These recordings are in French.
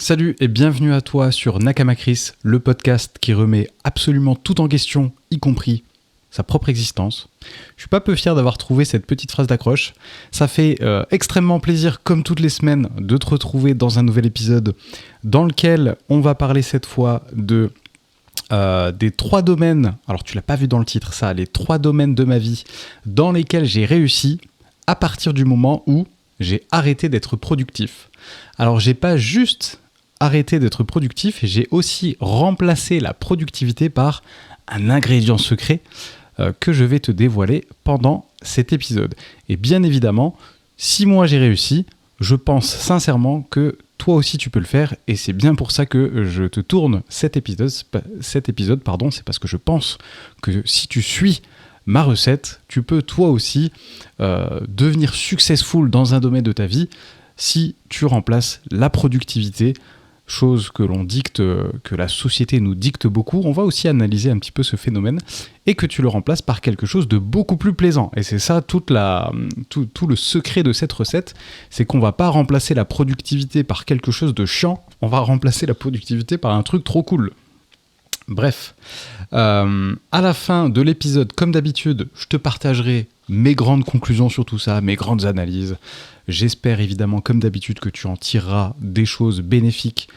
Salut et bienvenue à toi sur Nakama Chris, le podcast qui remet absolument tout en question, y compris sa propre existence. Je suis pas peu fier d'avoir trouvé cette petite phrase d'accroche. Ça fait extrêmement plaisir, comme toutes les semaines, de te retrouver dans un nouvel épisode dans lequel on va parler cette fois des 3 domaines, alors tu l'as pas vu dans le titre ça, les 3 domaines de ma vie dans lesquels j'ai réussi à partir du moment où j'ai arrêté d'être productif. Alors j'ai pas juste arrêté d'être productif et j'ai aussi remplacé la productivité par un ingrédient secret que je vais te dévoiler pendant cet épisode. Et bien évidemment, si moi j'ai réussi, je pense sincèrement que toi aussi tu peux le faire et c'est bien pour ça que je te tourne cet épisode, c'est parce que je pense que si tu suis ma recette, tu peux toi aussi devenir successful dans un domaine de ta vie si tu remplaces la productivité, chose que l'on dicte, que la société nous dicte beaucoup. On va aussi analyser un petit peu ce phénomène et que tu le remplaces par quelque chose de beaucoup plus plaisant. Et c'est ça tout le secret de cette recette, c'est qu'on va pas remplacer la productivité par quelque chose de chiant, on va remplacer la productivité par un truc trop cool. Bref, à la fin de l'épisode, comme d'habitude, je te partagerai mes grandes conclusions sur tout ça, mes grandes analyses. J'espère évidemment, comme d'habitude, que tu en tireras des choses bénéfiques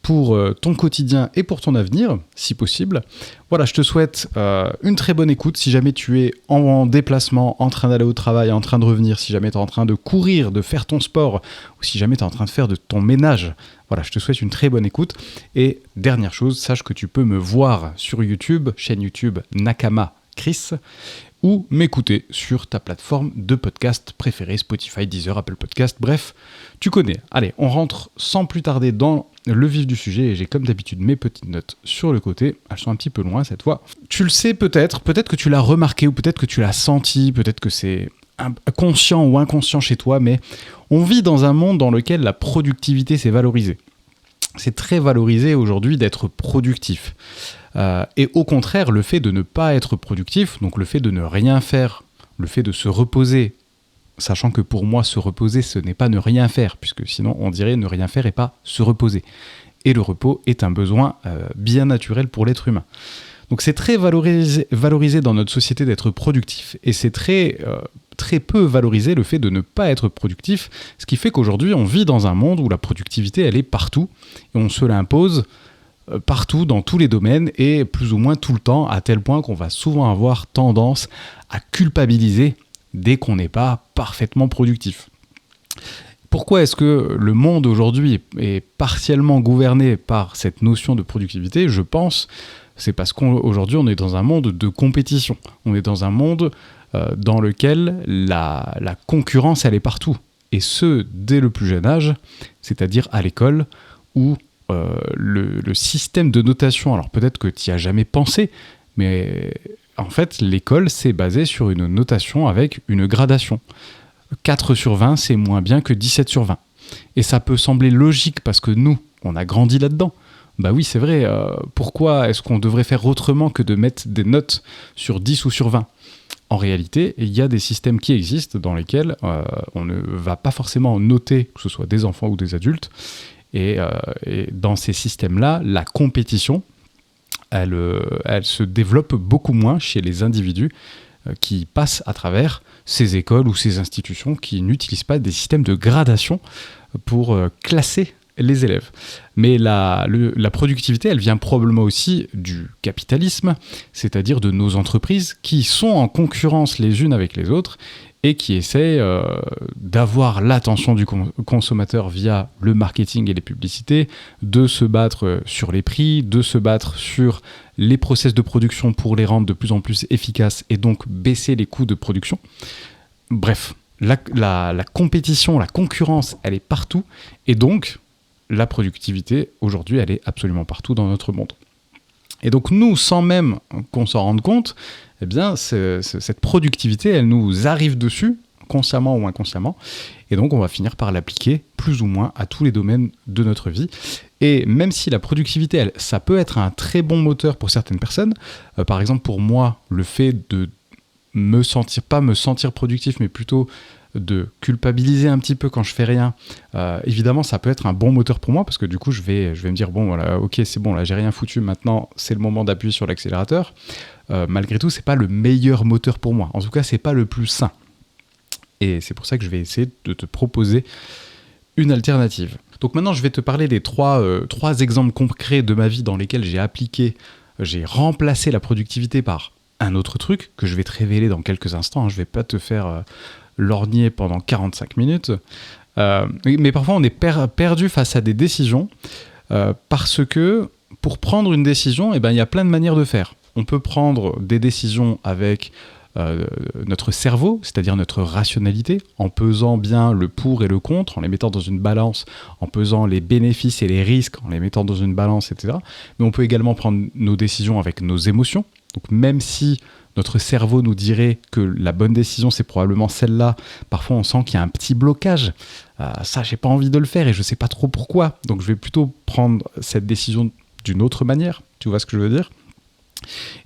pour ton quotidien et pour ton avenir, si possible. Voilà, je te souhaite une très bonne écoute. Si jamais tu es en déplacement, en train d'aller au travail, en train de revenir, si jamais tu es en train de courir, de faire ton sport, ou si jamais tu es en train de faire de ton ménage, voilà, je te souhaite une très bonne écoute. Et dernière chose, sache que tu peux me voir sur YouTube, chaîne YouTube Nakama Chris, ou m'écouter sur ta plateforme de podcast préférée, Spotify, Deezer, Apple Podcast, bref, tu connais. Allez, on rentre sans plus tarder dans le vif du sujet et j'ai comme d'habitude mes petites notes sur le côté. Elles sont un petit peu loin cette fois. Tu le sais peut-être que tu l'as remarqué ou peut-être que tu l'as senti, peut-être que c'est conscient ou inconscient chez toi, mais on vit dans un monde dans lequel la productivité s'est valorisée. C'est très valorisé aujourd'hui d'être productif. Et au contraire, le fait de ne pas être productif, donc le fait de ne rien faire, le fait de se reposer, sachant que pour moi, se reposer, ce n'est pas ne rien faire, puisque sinon on dirait ne rien faire et pas se reposer. Et le repos est un besoin bien naturel pour l'être humain. Donc c'est très valorisé dans notre société d'être productif, et c'est très peu valorisé le fait de ne pas être productif, ce qui fait qu'aujourd'hui on vit dans un monde où la productivité elle est partout, et on se l'impose partout, dans tous les domaines, et plus ou moins tout le temps, à tel point qu'on va souvent avoir tendance à culpabiliser dès qu'on n'est pas parfaitement productif. Pourquoi est-ce que le monde aujourd'hui est partiellement gouverné par cette notion de productivité ? Je pense c'est parce qu'aujourd'hui on est dans un monde de compétition. On est dans un monde dans lequel la concurrence elle est partout. Et ce, dès le plus jeune âge, c'est-à-dire à l'école, où le système de notation, alors peut-être que tu n'y as jamais pensé, mais en fait l'école c'est basé sur une notation avec une gradation. 4 sur 20 c'est moins bien que 17 sur 20. Et ça peut sembler logique parce que nous, on a grandi là-dedans. Bah oui c'est vrai, pourquoi est-ce qu'on devrait faire autrement que de mettre des notes sur 10 ou sur 20 ? En réalité, il y a des systèmes qui existent dans lesquels on ne va pas forcément noter, que ce soit des enfants ou des adultes. Et dans ces systèmes-là, la compétition, elle se développe beaucoup moins chez les individus qui passent à travers ces écoles ou ces institutions qui n'utilisent pas des systèmes de gradation pour classer les élèves. Mais la productivité, elle vient probablement aussi du capitalisme, c'est-à-dire de nos entreprises qui sont en concurrence les unes avec les autres et qui essaient d'avoir l'attention du consommateur via le marketing et les publicités, de se battre sur les prix, de se battre sur les process de production pour les rendre de plus en plus efficaces et donc baisser les coûts de production. Bref, la compétition, la concurrence, elle est partout et donc la productivité, aujourd'hui, elle est absolument partout dans notre monde. Et donc nous, sans même qu'on s'en rende compte, eh bien, cette productivité, elle nous arrive dessus, consciemment ou inconsciemment, et donc on va finir par l'appliquer plus ou moins à tous les domaines de notre vie. Et même si la productivité, ça peut être un très bon moteur pour certaines personnes, par exemple pour moi, le fait de pas me sentir productif, mais plutôt de culpabiliser un petit peu quand je fais rien, évidemment ça peut être un bon moteur pour moi parce que du coup je vais me dire bon voilà, ok c'est bon là j'ai rien foutu, maintenant c'est le moment d'appuyer sur l'accélérateur. Malgré tout c'est pas le meilleur moteur pour moi, en tout cas c'est pas le plus sain, et c'est pour ça que je vais essayer de te proposer une alternative. Donc maintenant je vais te parler des trois exemples concrets de ma vie dans lesquels j'ai remplacé la productivité par un autre truc que je vais te révéler dans quelques instants. Je ne vais pas te faire lorgner pendant 45 minutes. Mais parfois, on est perdu face à des décisions parce que pour prendre une décision, il y a plein de manières de faire. On peut prendre des décisions avec notre cerveau, c'est-à-dire notre rationalité, en pesant bien le pour et le contre, en les mettant dans une balance, en pesant les bénéfices et les risques, en les mettant dans une balance, etc. Mais on peut également prendre nos décisions avec nos émotions. Donc même si notre cerveau nous dirait que la bonne décision c'est probablement celle-là, parfois on sent qu'il y a un petit blocage. Ça, j'ai pas envie de le faire et je sais pas trop pourquoi. Donc je vais plutôt prendre cette décision d'une autre manière. Tu vois ce que je veux dire ?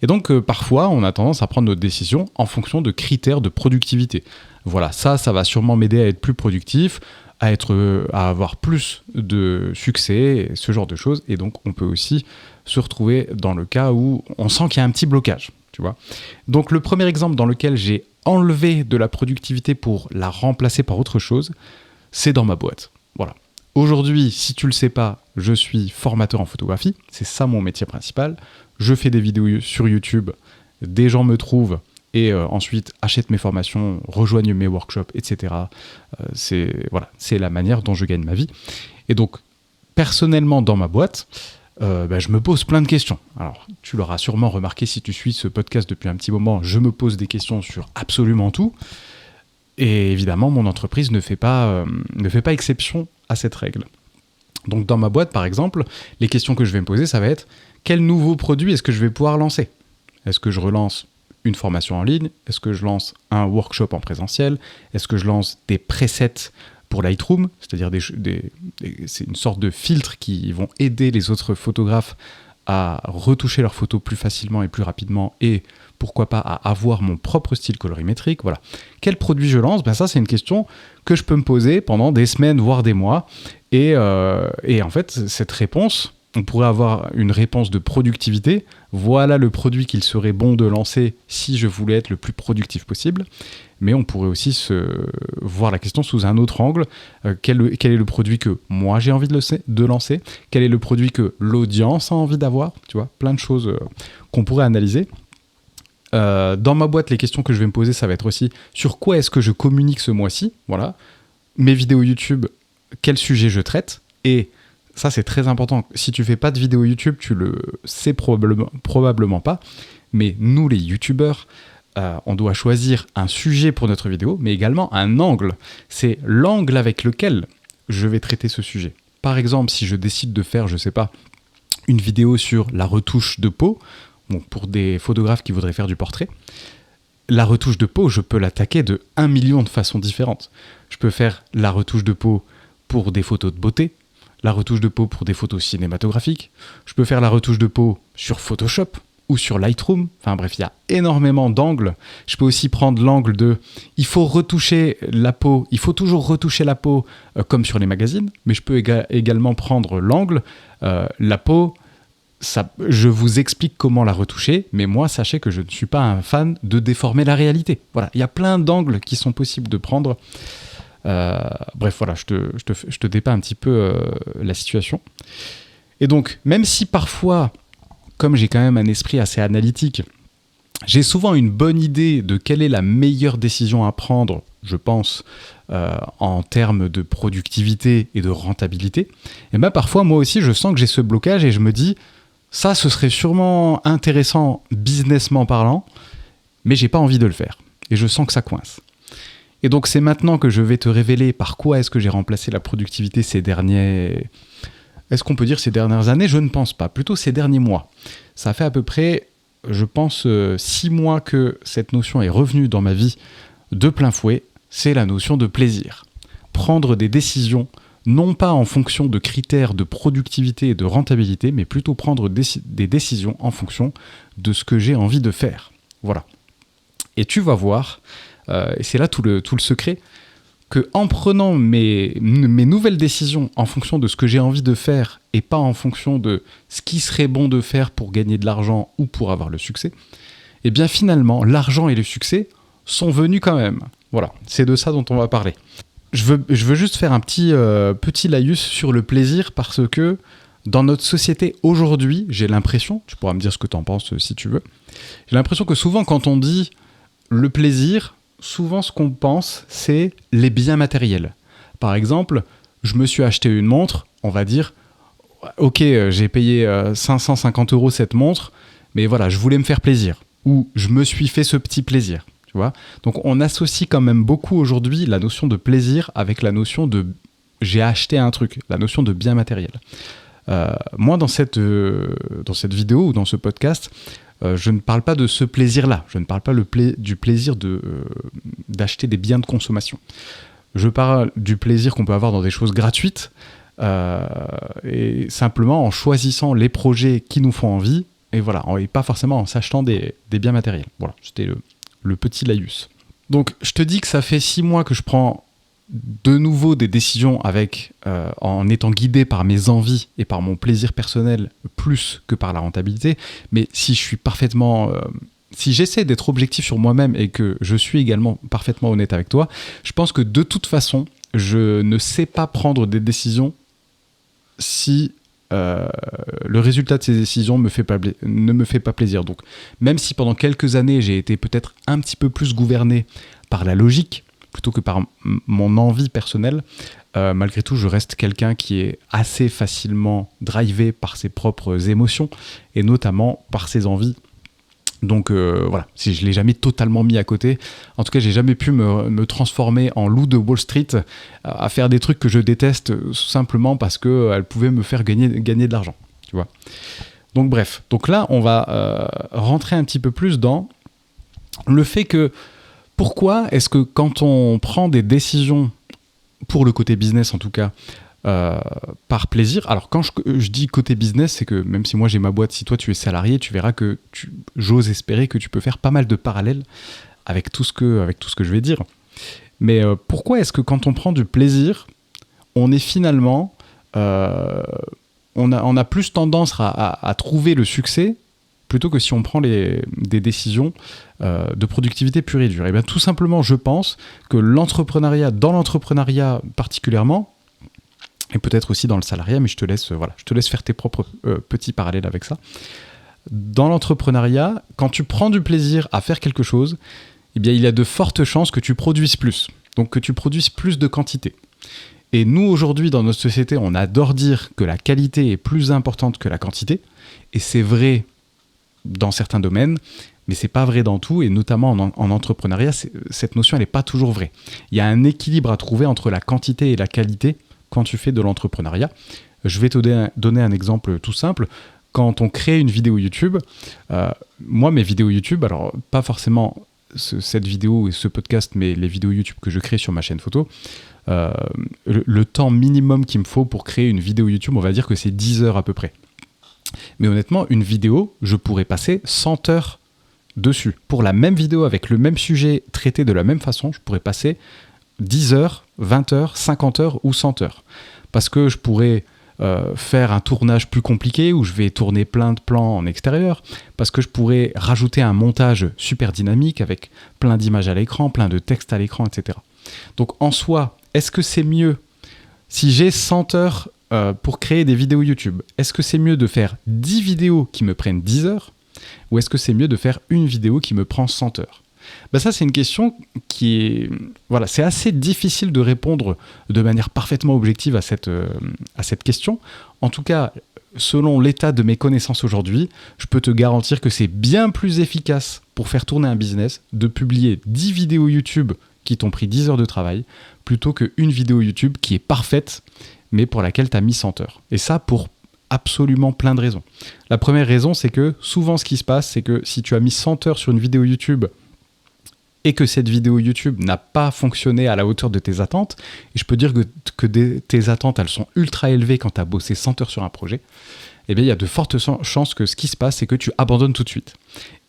Et donc parfois on a tendance à prendre notre décision en fonction de critères de productivité. Voilà, ça va sûrement m'aider à être plus productif, à avoir plus de succès, ce genre de choses. Et donc on peut aussi se retrouver dans le cas où on sent qu'il y a un petit blocage, tu vois. Donc le premier exemple dans lequel j'ai enlevé de la productivité pour la remplacer par autre chose, c'est dans ma boîte. Voilà. Aujourd'hui, si tu le sais pas, je suis formateur en photographie, c'est ça mon métier principal. Je fais des vidéos sur YouTube, des gens me trouvent et ensuite achètent mes formations, rejoignent mes workshops, etc. C'est la manière dont je gagne ma vie. Et donc, personnellement, dans ma boîte, je me pose plein de questions. Alors, tu l'auras sûrement remarqué si tu suis ce podcast depuis un petit moment, je me pose des questions sur absolument tout. Et évidemment, mon entreprise ne fait pas exception à cette règle. Donc dans ma boîte, par exemple, les questions que je vais me poser, ça va être quel nouveau produit est-ce que je vais pouvoir lancer ? Est-ce que je relance une formation en ligne ? Est-ce que je lance un workshop en présentiel ? Est-ce que je lance des presets pour Lightroom ? C'est-à-dire c'est une sorte de filtre qui vont aider les autres photographes à retoucher leurs photos plus facilement et plus rapidement et pourquoi pas à avoir mon propre style colorimétrique. Voilà. Quel produit je lance ? Ça, c'est une question que je peux me poser pendant des semaines, voire des mois. Et en fait, cette réponse, on pourrait avoir une réponse de productivité. Voilà le produit qu'il serait bon de lancer si je voulais être le plus productif possible. Mais on pourrait aussi voir la question sous un autre angle. Quel est le produit que moi j'ai envie de lancer ? Quel est le produit que l'audience a envie d'avoir ? Tu vois, plein de choses qu'on pourrait analyser. Dans ma boîte, les questions que je vais me poser, ça va être aussi sur quoi est-ce que je communique ce mois-ci ? Voilà. Mes vidéos YouTube, quel sujet je traite ? Et ça, c'est très important. Si tu fais pas de vidéo YouTube, tu le sais probablement pas. Mais nous, les YouTubeurs, on doit choisir un sujet pour notre vidéo, mais également un angle. C'est l'angle avec lequel je vais traiter ce sujet. Par exemple, si je décide de faire, je sais pas, une vidéo sur la retouche de peau, donc pour des photographes qui voudraient faire du portrait, la retouche de peau, je peux l'attaquer de 1 million de façons différentes. Je peux faire la retouche de peau pour des photos de beauté, la retouche de peau pour des photos cinématographiques, je peux faire la retouche de peau sur Photoshop ou sur Lightroom, enfin bref, il y a énormément d'angles. Je peux aussi prendre l'angle de il faut retoucher la peau, il faut toujours retoucher la peau comme sur les magazines, mais je peux également prendre l'angle la peau, ça, je vous explique comment la retoucher, mais moi, sachez que je ne suis pas un fan de déformer la réalité. Voilà, il y a plein d'angles qui sont possibles de prendre. Bref, voilà, je te dépeins un petit peu la situation. Et donc, même si parfois, comme j'ai quand même un esprit assez analytique, j'ai souvent une bonne idée de quelle est la meilleure décision à prendre, je pense, en termes de productivité et de rentabilité, et bien parfois, moi aussi, je sens que j'ai ce blocage et je me dis, ça, ce serait sûrement intéressant businessment parlant, mais j'ai pas envie de le faire. Et je sens que ça coince. Et donc, c'est maintenant que je vais te révéler par quoi est-ce que j'ai remplacé la productivité Est-ce qu'on peut dire ces dernières années ? Je ne pense pas. Plutôt ces derniers mois. Ça fait à peu près, je pense, 6 mois que cette notion est revenue dans ma vie de plein fouet. C'est la notion de plaisir. Prendre des décisions non pas en fonction de critères de productivité et de rentabilité, mais plutôt prendre des décisions en fonction de ce que j'ai envie de faire. Voilà. Et tu vas voir, et c'est là tout le secret, que en prenant mes nouvelles décisions en fonction de ce que j'ai envie de faire et pas en fonction de ce qui serait bon de faire pour gagner de l'argent ou pour avoir le succès, et bien finalement, l'argent et le succès sont venus quand même. Voilà, c'est de ça dont on va parler. Je veux juste faire un petit laïus sur le plaisir parce que dans notre société aujourd'hui, j'ai l'impression, tu pourras me dire ce que tu en penses si tu veux, j'ai l'impression que souvent quand on dit le plaisir, souvent ce qu'on pense, c'est les biens matériels. Par exemple, je me suis acheté une montre, on va dire, ok, j'ai payé 550 € cette montre, mais voilà, je voulais me faire plaisir. Ou je me suis fait ce petit plaisir, tu vois. Donc on associe quand même beaucoup aujourd'hui la notion de plaisir avec la notion de j'ai acheté un truc, la notion de bien matériel. Moi, dans cette vidéo ou dans ce podcast, je ne parle pas de ce plaisir-là. Je ne parle pas du plaisir d'acheter des biens de consommation. Je parle du plaisir qu'on peut avoir dans des choses gratuites et simplement en choisissant les projets qui nous font envie et voilà, et pas forcément en s'achetant des biens matériels. Voilà, c'était le petit laïus. Donc, je te dis que ça fait 6 mois que je prends de nouveau des décisions en étant guidé par mes envies et par mon plaisir personnel plus que par la rentabilité. Mais si j'essaie d'être objectif sur moi-même et que je suis également parfaitement honnête avec toi, je pense que de toute façon, je ne sais pas prendre des décisions si le résultat de ces décisions ne me fait pas plaisir. Donc, même si pendant quelques années, j'ai été peut-être un petit peu plus gouverné par la logique, plutôt que par mon envie personnelle, malgré tout, je reste quelqu'un qui est assez facilement drivé par ses propres émotions, et notamment par ses envies. Donc voilà, si je ne l'ai jamais totalement mis à côté, en tout cas, j'ai jamais pu me transformer en loup de Wall Street à faire des trucs que je déteste simplement parce qu'elles pouvaient me faire gagner de l'argent, tu vois. Donc bref, donc là, on va rentrer un petit peu plus dans le fait que pourquoi est-ce que quand on prend des décisions, pour le côté business en tout cas, par plaisir, alors quand je dis côté business, c'est que même si moi j'ai ma boîte, si toi tu es salarié, tu verras que j'ose espérer que tu peux faire pas mal de parallèles avec tout ce que je vais dire. Mais pourquoi est-ce que quand on prend du plaisir, on est finalement... on a plus tendance à trouver le succès plutôt que si on prend des décisions de productivité pure et dure. Et bien tout simplement, je pense que dans l'entrepreneuriat particulièrement, et peut-être aussi dans le salariat, mais je te laisse faire tes propres petits parallèles avec ça. Dans l'entrepreneuriat, quand tu prends du plaisir à faire quelque chose, eh bien, il y a de fortes chances que tu produises plus, donc que tu produises plus de quantité. Et nous, aujourd'hui, dans notre société, on adore dire que la qualité est plus importante que la quantité, et c'est vrai dans certains domaines, mais c'est pas vrai dans tout, et notamment en entrepreneuriat, cette notion, elle n'est pas toujours vraie. Il y a un équilibre à trouver entre la quantité et la qualité quand tu fais de l'entrepreneuriat. Je vais te donner un exemple tout simple. Quand on crée une vidéo YouTube, moi, mes vidéos YouTube, alors pas forcément cette vidéo et ce podcast, mais les vidéos YouTube que je crée sur ma chaîne photo, le temps minimum qu'il me faut pour créer une vidéo YouTube, on va dire que c'est 10 heures à peu près. Mais honnêtement, une vidéo, je pourrais passer 100 heures dessus. Pour la même vidéo, avec le même sujet traité de la même façon, je pourrais passer 10 heures, 20 heures, 50 heures ou 100 heures. Parce que je pourrais faire un tournage plus compliqué où je vais tourner plein de plans en extérieur, parce que je pourrais rajouter un montage super dynamique avec plein d'images à l'écran, plein de textes à l'écran, etc. Donc en soi, est-ce que c'est mieux si j'ai 100 heures pour créer des vidéos YouTube? Est-ce que c'est mieux de faire 10 vidéos qui me prennent 10 heures ou est-ce que c'est mieux de faire une vidéo qui me prend 100 heures? Ben ça, c'est une question qui est... Voilà, c'est assez difficile de répondre de manière parfaitement objective à cette question. En tout cas, selon l'état de mes connaissances aujourd'hui, je peux te garantir que c'est bien plus efficace pour faire tourner un business de publier 10 vidéos YouTube qui t'ont pris 10 heures de travail plutôt qu'une vidéo YouTube qui est parfaite mais pour laquelle tu as mis 100 heures. Et ça, pour absolument plein de raisons. La première raison, c'est que souvent ce qui se passe, c'est que si tu as mis 100 heures sur une vidéo YouTube et que cette vidéo YouTube n'a pas fonctionné à la hauteur de tes attentes, et je peux dire que tes attentes, elles sont ultra élevées quand tu as bossé 100 heures sur un projet, eh bien, il y a de fortes chances que ce qui se passe, c'est que tu abandonnes tout de suite.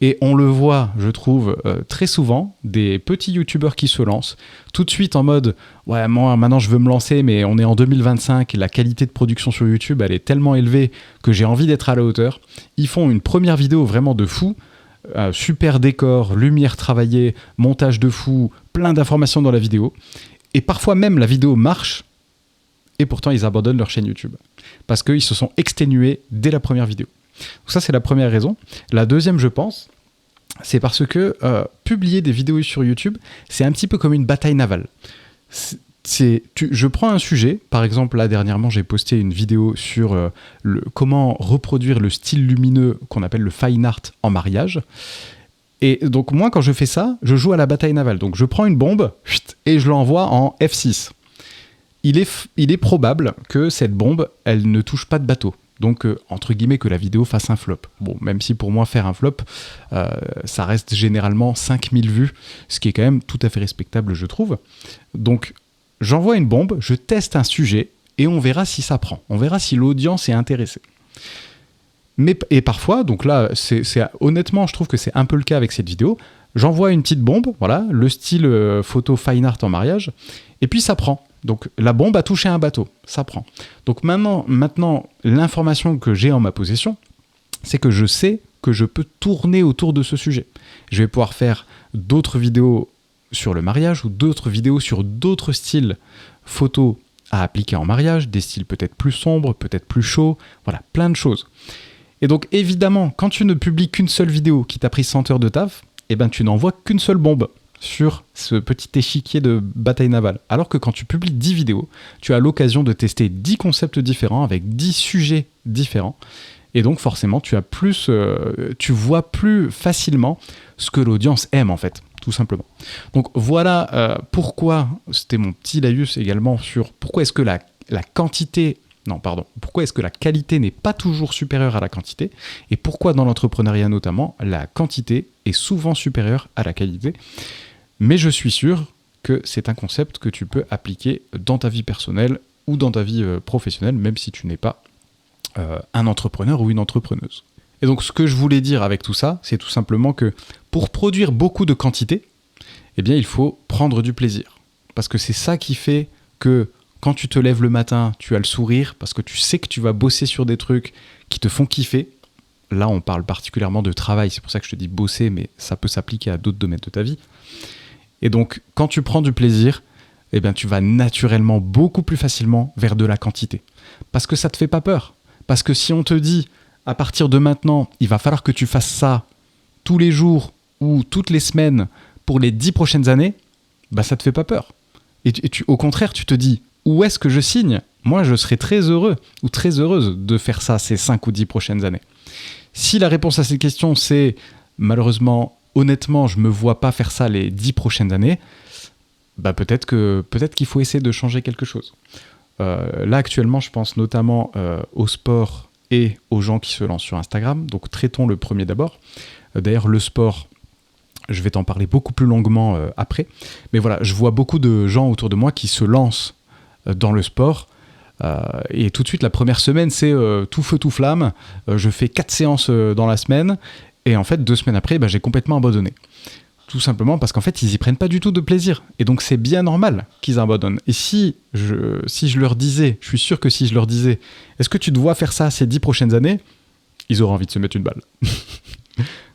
Et on le voit, je trouve, très souvent, des petits youtubeurs qui se lancent, tout de suite en mode « Ouais, moi, maintenant, je veux me lancer, mais on est en 2025, et la qualité de production sur YouTube, elle est tellement élevée que j'ai envie d'être à la hauteur. » Ils font une première vidéo vraiment de fou, super décor, lumière travaillée, montage de fou, plein d'informations dans la vidéo. Et parfois même, la vidéo marche, et pourtant, ils abandonnent leur chaîne YouTube. Parce qu'ils se sont exténués dès la première vidéo. Donc ça, c'est la première raison. La deuxième, je pense, c'est parce que publier des vidéos sur YouTube, c'est un petit peu comme une bataille navale. Je prends un sujet, par exemple, là, dernièrement, j'ai posté une vidéo sur comment reproduire le style lumineux qu'on appelle le fine art en mariage. Et donc, moi, quand je fais ça, je joue à la bataille navale. Donc, je prends une bombe et je l'envoie en F6. Il est probable que cette bombe, elle ne touche pas de bateau. Donc, entre guillemets, que la vidéo fasse un flop. Bon, même si pour moi, faire un flop, ça reste généralement 5000 vues, ce qui est quand même tout à fait respectable, je trouve. Donc, j'envoie une bombe, je teste un sujet, et on verra si ça prend. On verra si l'audience est intéressée. Et parfois, donc là, honnêtement, je trouve que c'est un peu le cas avec cette vidéo, j'envoie une petite bombe, voilà, le style photo fine art en mariage, et puis ça prend. Donc la bombe a touché un bateau, ça prend. Donc maintenant l'information que j'ai en ma possession, c'est que je sais que je peux tourner autour de ce sujet. Je vais pouvoir faire d'autres vidéos sur le mariage ou d'autres vidéos sur d'autres styles photos à appliquer en mariage, des styles peut-être plus sombres, peut-être plus chauds, voilà, plein de choses. Et donc évidemment, quand tu ne publies qu'une seule vidéo qui t'a pris 100 heures de taf, eh ben tu n'envoies qu'une seule bombe sur ce petit échiquier de bataille navale. Alors que quand tu publies 10 vidéos, tu as l'occasion de tester 10 concepts différents avec 10 sujets différents. Et donc forcément, tu vois plus facilement ce que l'audience aime en fait, tout simplement. Donc voilà pourquoi, c'était mon petit laïus également sur pourquoi est-ce que pourquoi est-ce que la qualité n'est pas toujours supérieure à la quantité et pourquoi dans l'entrepreneuriat notamment, la quantité est souvent supérieure à la qualité. Mais je suis sûr que c'est un concept que tu peux appliquer dans ta vie personnelle ou dans ta vie professionnelle, même si tu n'es pas un entrepreneur ou une entrepreneuse. Et donc ce que je voulais dire avec tout ça, c'est tout simplement que pour produire beaucoup de quantité, eh bien il faut prendre du plaisir. Parce que c'est ça qui fait que quand tu te lèves le matin, tu as le sourire parce que tu sais que tu vas bosser sur des trucs qui te font kiffer. Là, on parle particulièrement de travail, c'est pour ça que je te dis bosser, mais ça peut s'appliquer à d'autres domaines de ta vie. Et donc, quand tu prends du plaisir, eh bien, tu vas naturellement beaucoup plus facilement vers de la quantité. Parce que ça ne te fait pas peur. Parce que si on te dit, à partir de maintenant, il va falloir que tu fasses ça tous les jours ou toutes les semaines pour les 10 prochaines années, bah, ça ne te fait pas peur. Et au contraire, tu te dis, où est-ce que je signe ? Moi, je serais très heureux ou très heureuse de faire ça ces 5 ou 10 prochaines années. Si la réponse à cette question, c'est malheureusement, honnêtement, je ne me vois pas faire ça les 10 prochaines années, bah peut-être qu'il faut essayer de changer quelque chose. Là, actuellement, je pense notamment au sport et aux gens qui se lancent sur Instagram. Donc, traitons le premier d'abord. D'ailleurs, le sport, je vais t'en parler beaucoup plus longuement après. Mais voilà, je vois beaucoup de gens autour de moi qui se lancent dans le sport. Et tout de suite, la première semaine, c'est tout feu, tout flamme. Je fais 4 séances dans la semaine. Et en fait, 2 semaines après, j'ai complètement abandonné. Tout simplement parce qu'en fait, ils y prennent pas du tout de plaisir. Et donc, c'est bien normal qu'ils abandonnent. Et si je leur disais, je suis sûr que si je leur disais, est-ce que tu dois faire ça ces 10 prochaines années ? Ils auraient envie de se mettre une balle.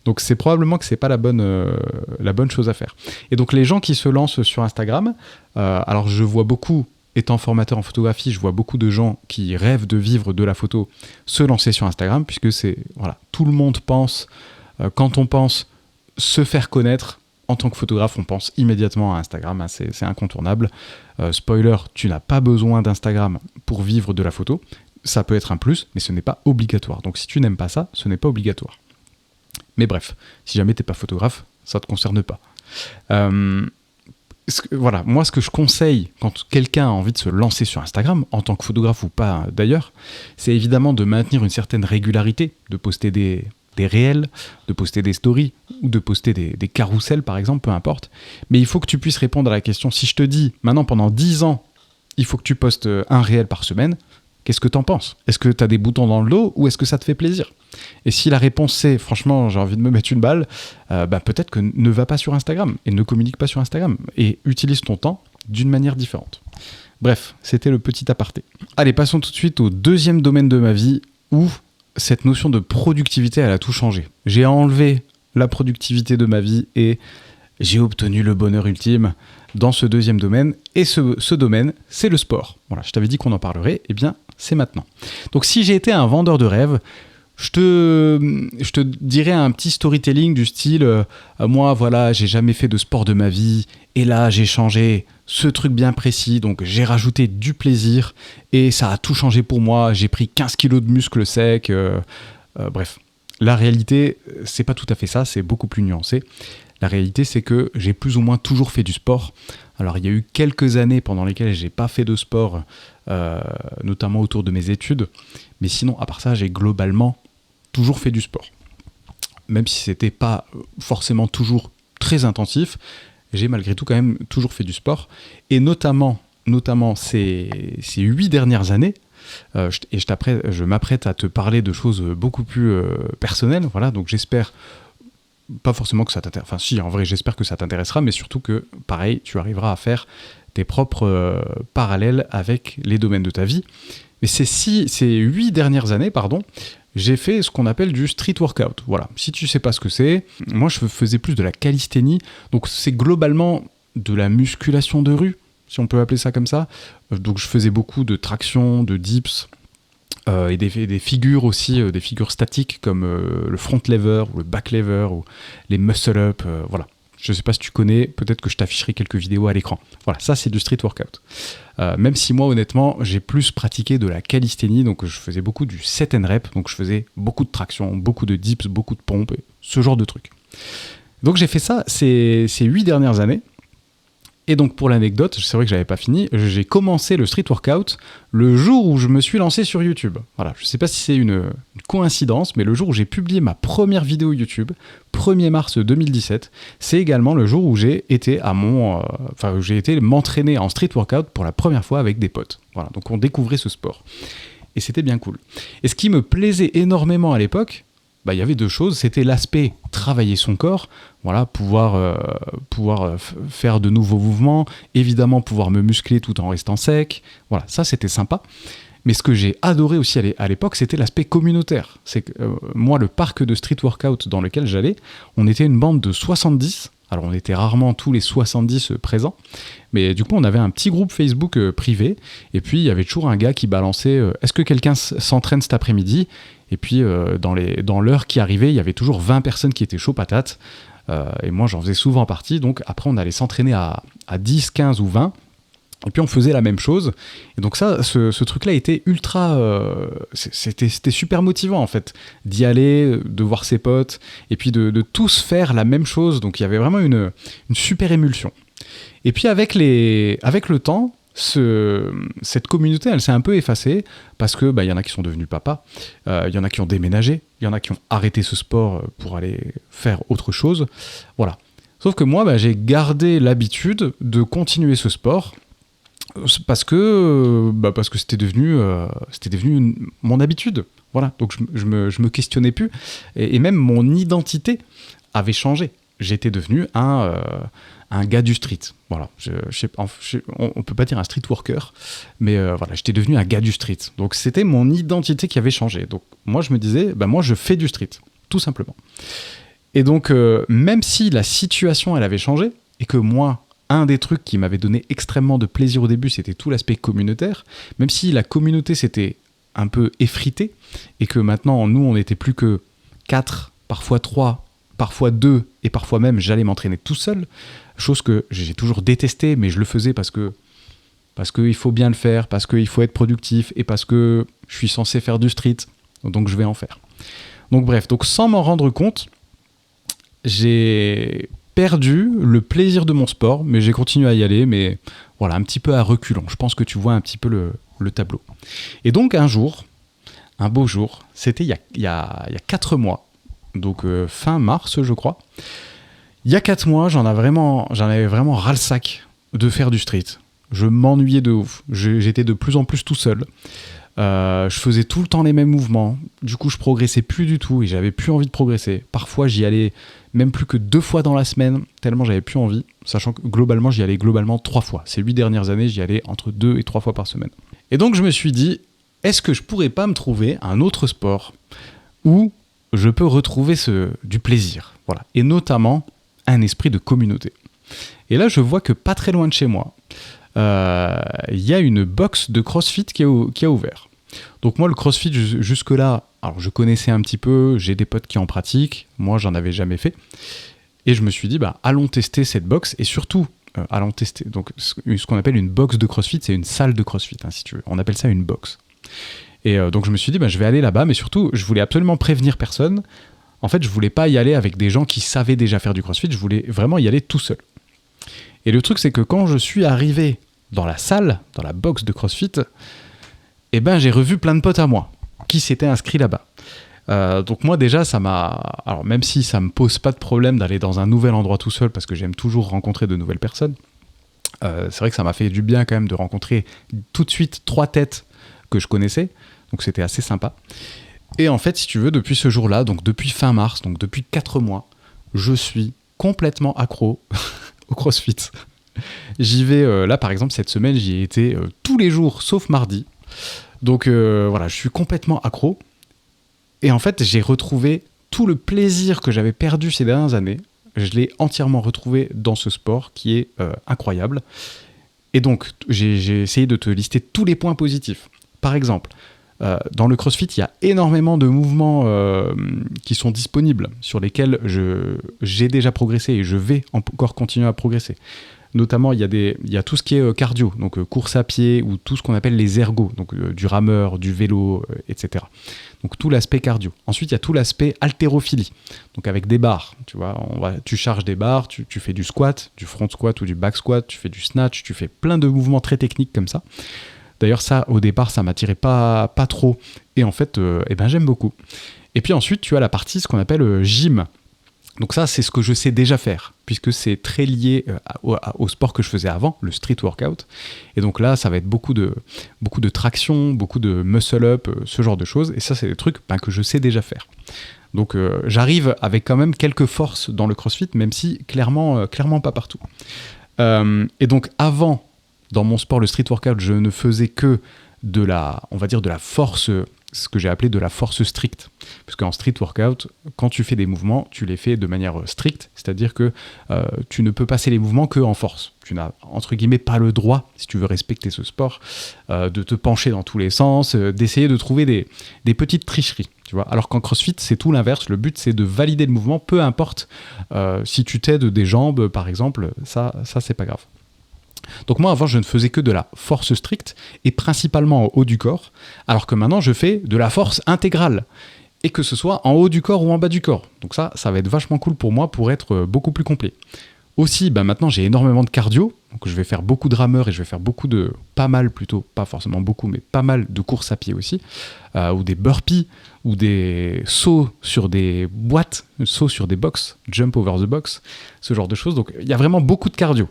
Donc, c'est probablement que c'est pas la bonne chose à faire. Et donc, les gens qui se lancent sur Instagram, alors je vois beaucoup, étant formateur en photographie, je vois beaucoup de gens qui rêvent de vivre de la photo se lancer sur Instagram, puisque c'est, voilà, tout le monde pense, quand on pense se faire connaître, en tant que photographe, on pense immédiatement à Instagram, hein, c'est incontournable. Spoiler, tu n'as pas besoin d'Instagram pour vivre de la photo. Ça peut être un plus, mais ce n'est pas obligatoire. Donc si tu n'aimes pas ça, ce n'est pas obligatoire. Mais bref, si jamais tu n'es pas photographe, ça ne te concerne pas. Voilà, moi ce que je conseille quand quelqu'un a envie de se lancer sur Instagram, en tant que photographe ou pas d'ailleurs, c'est évidemment de maintenir une certaine régularité, de poster des réels, de poster des stories ou de poster des carousels par exemple, peu importe. Mais il faut que tu puisses répondre à la question, si je te dis maintenant pendant 10 ans, il faut que tu postes un réel par semaine, Qu'est-ce que t'en penses ? Est-ce que t'as des boutons dans le dos ou est-ce que ça te fait plaisir ? Et si la réponse c'est franchement j'ai envie de me mettre une balle, peut-être que ne va pas sur Instagram et ne communique pas sur Instagram et utilise ton temps d'une manière différente. Bref, c'était le petit aparté. Allez, passons tout de suite au deuxième domaine de ma vie où cette notion de productivité elle a tout changé. J'ai enlevé la productivité de ma vie et j'ai obtenu le bonheur ultime dans ce deuxième domaine. Et ce domaine, c'est le sport. Voilà, je t'avais dit qu'on en parlerait, et bien c'est maintenant. Donc si j'ai été un vendeur de rêves, je te dirais un petit storytelling du style moi voilà, j'ai jamais fait de sport de ma vie et là j'ai changé ce truc bien précis, donc j'ai rajouté du plaisir et ça a tout changé pour moi, j'ai pris 15 kilos de muscles secs, bref. La réalité, c'est pas tout à fait ça, c'est beaucoup plus nuancé. La réalité, c'est que j'ai plus ou moins toujours fait du sport. Alors, il y a eu quelques années pendant lesquelles j'ai pas fait de sport, notamment autour de mes études. Mais sinon, à part ça, j'ai globalement toujours fait du sport. Même si c'était pas forcément toujours très intensif, j'ai malgré tout quand même toujours fait du sport. Et notamment ces 8 dernières années, je m'apprête à te parler de choses beaucoup plus personnelles. Voilà, donc j'espère pas forcément que ça t'intéresse. Enfin, si, en vrai, j'espère que ça t'intéressera, mais surtout que, pareil, tu arriveras à faire tes propres parallèles avec les domaines de ta vie. Mais ces 8 dernières années, j'ai fait ce qu'on appelle du street workout. Voilà. Si tu sais pas ce que c'est, moi, je faisais plus de la calisthénie. Donc, c'est globalement de la musculation de rue, si on peut appeler ça comme ça. Donc, je faisais beaucoup de traction, de dips, et des figures aussi, des figures statiques comme le front lever ou le back lever ou les muscle up, voilà. Je sais pas si tu connais, peut-être que je t'afficherai quelques vidéos à l'écran. Voilà, ça c'est du street workout. Même si moi honnêtement, j'ai plus pratiqué de la calisthénie, donc je faisais beaucoup du set and rep, donc je faisais beaucoup de traction, beaucoup de dips, beaucoup de pompes, ce genre de trucs. Donc j'ai fait ça ces 8 dernières années. Et donc pour l'anecdote, c'est vrai que j'avais pas fini, j'ai commencé le street workout le jour où je me suis lancé sur YouTube. Voilà, je sais pas si c'est une coïncidence, mais le jour où j'ai publié ma première vidéo YouTube, 1er mars 2017, c'est également le jour où j'ai été m'entraîner en street workout pour la première fois avec des potes. Voilà, donc on découvrait ce sport. Et c'était bien cool. Et ce qui me plaisait énormément à l'époque, il y avait 2 choses, c'était l'aspect travailler son corps, voilà, pouvoir faire de nouveaux mouvements, évidemment pouvoir me muscler tout en restant sec, voilà, ça c'était sympa. Mais ce que j'ai adoré aussi à l'époque, c'était l'aspect communautaire. C'est que moi, le parc de street workout dans lequel j'allais, on était une bande de 70, alors on était rarement tous les 70 présents, mais du coup on avait un petit groupe Facebook privé, et puis il y avait toujours un gars qui balançait est-ce que quelqu'un s'entraîne cet après-midi ? Et puis dans l'heure qui arrivait, il y avait toujours 20 personnes qui étaient chaud patates, et moi j'en faisais souvent partie, donc après on allait s'entraîner à 10, 15 ou 20, et puis on faisait la même chose. Et donc ça, ce truc-là était ultra... c'était super motivant en fait, d'y aller, de voir ses potes, et puis de tous faire la même chose. Donc il y avait vraiment une super émulsion. Et puis avec le temps, cette communauté, elle s'est un peu effacée, parce que y en a qui sont devenus papas, il y en a qui ont déménagé, il y en a qui ont arrêté ce sport pour aller faire autre chose. Voilà. Sauf que moi, j'ai gardé l'habitude de continuer ce sport, parce que c'était devenu mon habitude. Voilà, donc je me questionnais plus, et même mon identité avait changé. J'étais devenu un gars du street. Voilà, on peut pas dire un street worker, mais voilà, j'étais devenu un gars du street. Donc c'était mon identité qui avait changé. Donc moi je me disais, moi je fais du street, tout simplement. Et donc même si la situation elle avait changé, et que moi, un des trucs qui m'avait donné extrêmement de plaisir au début, c'était tout l'aspect communautaire, même si la communauté s'était un peu effritée, et que maintenant, nous, on n'était plus que 4, parfois 3, parfois 2, et parfois même, j'allais m'entraîner tout seul, chose que j'ai toujours détestée, mais je le faisais parce qu'il faut bien le faire, parce qu'il faut être productif, et parce que je suis censé faire du street, donc je vais en faire. Donc bref, sans m'en rendre compte, j'ai perdu le plaisir de mon sport, mais j'ai continué à y aller, mais voilà, un petit peu à reculons. Je pense que tu vois un petit peu le tableau. Et donc un beau jour, c'était il y a 4 mois, donc fin mars je crois. Il y a 4 mois, j'en avais vraiment ras-le-sac de faire du street. Je m'ennuyais de ouf. J'étais de plus en plus tout seul. Je faisais tout le temps les mêmes mouvements. Du coup, je progressais plus du tout et j'avais plus envie de progresser. Parfois, j'y allais même plus que 2 fois dans la semaine, tellement j'avais plus envie, sachant que globalement, j'y allais 3 fois. Ces 8 dernières années, j'y allais entre 2 et 3 fois par semaine. Et donc, je me suis dit, est-ce que je pourrais pas me trouver un autre sport où je peux retrouver du plaisir, voilà, et notamment un esprit de communauté. Et là, je vois que pas très loin de chez moi, il y a une box de CrossFit qui a ouvert. Donc moi, le CrossFit, jusque-là, alors je connaissais un petit peu, j'ai des potes qui en pratiquent, moi, j'en avais jamais fait. Et je me suis dit, allons tester cette box, et surtout, allons tester. Donc, ce qu'on appelle une box de CrossFit, c'est une salle de CrossFit, hein, si tu veux. On appelle ça une box. Et donc, je me suis dit, je vais aller là-bas, mais surtout, je voulais absolument prévenir personne. En fait, je voulais pas y aller avec des gens qui savaient déjà faire du CrossFit, je voulais vraiment y aller tout seul. Et le truc, c'est que quand je suis arrivé dans la salle, dans la box de CrossFit, j'ai revu plein de potes à moi qui s'étaient inscrits là-bas. Donc moi déjà, ça m'a... Alors même si ça me pose pas de problème d'aller dans un nouvel endroit tout seul, parce que j'aime toujours rencontrer de nouvelles personnes, c'est vrai que ça m'a fait du bien quand même de rencontrer tout de suite 3 têtes que je connaissais, donc c'était assez sympa. Et en fait, si tu veux, depuis ce jour-là, donc depuis fin mars, donc depuis 4 mois, je suis complètement accro au CrossFit. J'y vais, là par exemple, cette semaine, j'y ai été tous les jours, sauf mardi. Donc voilà, je suis complètement accro. Et en fait, j'ai retrouvé tout le plaisir que j'avais perdu ces dernières années. Je l'ai entièrement retrouvé dans ce sport qui est incroyable. Et donc, j'ai essayé de te lister tous les points positifs. Par exemple, dans le CrossFit, il y a énormément de mouvements qui sont disponibles, sur lesquels j'ai déjà progressé et je vais encore continuer à progresser. Notamment, il y a tout ce qui est cardio, donc course à pied ou tout ce qu'on appelle les ergos, donc du rameur, du vélo, etc. Donc tout l'aspect cardio. Ensuite, il y a tout l'aspect haltérophilie, donc avec des barres. Tu vois, tu charges des barres, tu fais du squat, du front squat ou du back squat, tu fais du snatch, tu fais plein de mouvements très techniques comme ça. D'ailleurs, ça, au départ, ça m'attirait pas trop. Et en fait, j'aime beaucoup. Et puis ensuite, tu as la partie, ce qu'on appelle gym. Donc ça, c'est ce que je sais déjà faire, puisque c'est très lié au sport que je faisais avant, le street workout. Et donc là, ça va être beaucoup de traction, beaucoup de muscle-up, ce genre de choses. Et ça, c'est des trucs que je sais déjà faire. Donc j'arrive avec quand même quelques forces dans le CrossFit, même si clairement pas partout. Et donc avant, dans mon sport, le street workout, je ne faisais que de la force, ce que j'ai appelé de la force stricte. Parce qu'en street workout, quand tu fais des mouvements, tu les fais de manière stricte, c'est-à-dire que tu ne peux passer les mouvements qu'en force. Tu n'as, entre guillemets, pas le droit, si tu veux respecter ce sport, de te pencher dans tous les sens, d'essayer de trouver des petites tricheries. Tu vois. Alors qu'en CrossFit, c'est tout l'inverse. Le but, c'est de valider le mouvement, peu importe si tu t'aides des jambes, par exemple, ça c'est pas grave. Donc moi avant je ne faisais que de la force stricte et principalement en haut du corps, alors que maintenant je fais de la force intégrale, et que ce soit en haut du corps ou en bas du corps. Donc ça va être vachement cool pour moi pour être beaucoup plus complet. Aussi maintenant j'ai énormément de cardio, donc je vais faire beaucoup de rameurs et je vais faire pas mal de courses à pied aussi, ou des burpees, ou des sauts sur des boîtes, sauts sur des box, jump over the box, ce genre de choses. Donc il y a vraiment beaucoup de cardio.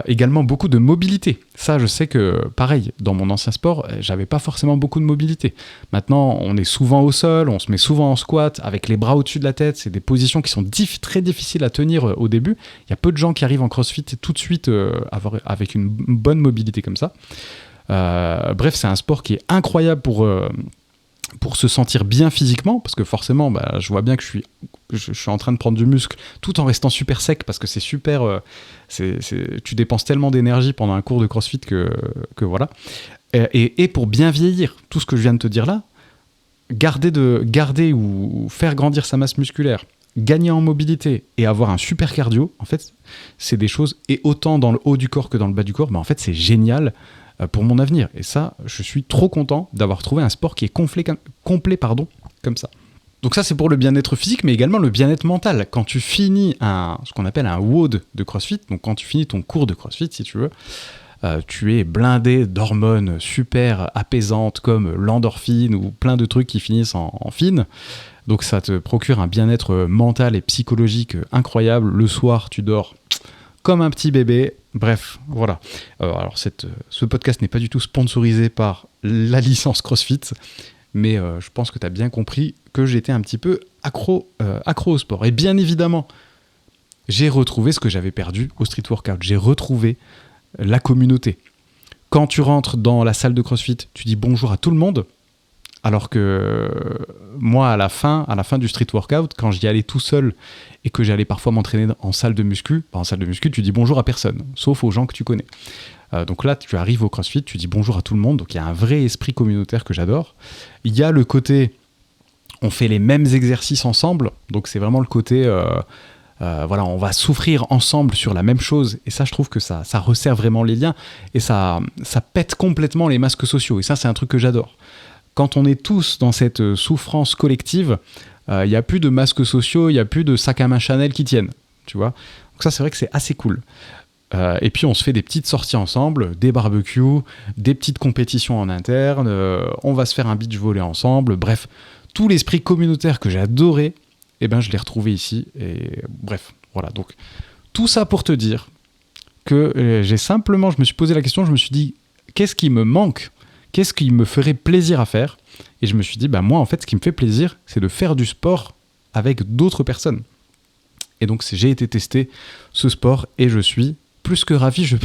Également beaucoup de mobilité. Ça, je sais que, pareil, dans mon ancien sport, j'avais pas forcément beaucoup de mobilité. Maintenant, on est souvent au sol, on se met souvent en squat, avec les bras au-dessus de la tête. C'est des positions qui sont très difficiles à tenir au début. Il y a peu de gens qui arrivent en CrossFit tout de suite avec une bonne mobilité comme ça. Bref, c'est un sport qui est incroyable pour se sentir bien physiquement, parce que forcément, je vois bien que je suis en train de prendre du muscle tout en restant super sec, parce que c'est super... tu dépenses tellement d'énergie pendant un cours de CrossFit que voilà. Et pour bien vieillir, tout ce que je viens de te dire là, garder ou faire grandir sa masse musculaire, gagner en mobilité et avoir un super cardio, en fait, c'est des choses, et autant dans le haut du corps que dans le bas du corps, en fait, c'est génial pour mon avenir. Et ça, je suis trop content d'avoir trouvé un sport qui est complet comme ça. Donc ça, c'est pour le bien-être physique, mais également le bien-être mental. Quand tu finis ce qu'on appelle un WOD de CrossFit, donc quand tu finis ton cours de CrossFit, si tu veux, tu es blindé d'hormones super apaisantes comme l'endorphine ou plein de trucs qui finissent en fine. Donc ça te procure un bien-être mental et psychologique incroyable. Le soir, tu dors comme un petit bébé. Bref, voilà. Alors, ce podcast n'est pas du tout sponsorisé par la licence CrossFit, mais je pense que tu as bien compris que j'étais un petit peu accro au sport. Et bien évidemment, j'ai retrouvé ce que j'avais perdu au street workout. J'ai retrouvé la communauté. Quand tu rentres dans la salle de CrossFit, tu dis bonjour à tout le monde, alors que moi, à la fin du street workout, quand j'y allais tout seul et que j'allais parfois m'entraîner en salle de muscu, tu dis bonjour à personne, sauf aux gens que tu connais. Donc là, tu arrives au CrossFit, tu dis bonjour à tout le monde, donc il y a un vrai esprit communautaire que j'adore. Il y a le côté, on fait les mêmes exercices ensemble, donc c'est vraiment le côté... voilà, on va souffrir ensemble sur la même chose, et ça, je trouve que ça resserre vraiment les liens, et ça pète complètement les masques sociaux, et ça, c'est un truc que j'adore. Quand on est tous dans cette souffrance collective, il n'y a plus de masques sociaux, il n'y a plus de sacs à main Chanel qui tiennent, tu vois. Donc ça, c'est vrai que c'est assez cool. Et puis, on se fait des petites sorties ensemble, des barbecues, des petites compétitions en interne, on va se faire un beach volley ensemble, bref, tout l'esprit communautaire que j'ai adoré, eh ben, je l'ai retrouvé ici, et bref, voilà. Donc, tout ça pour te dire que je me suis posé la question, je me suis dit, qu'est-ce qui me manque ? Qu'est-ce qui me ferait plaisir à faire ? Et je me suis dit, moi, en fait, ce qui me fait plaisir, c'est de faire du sport avec d'autres personnes. Et donc, j'ai été tester ce sport et je suis plus que ravi. Je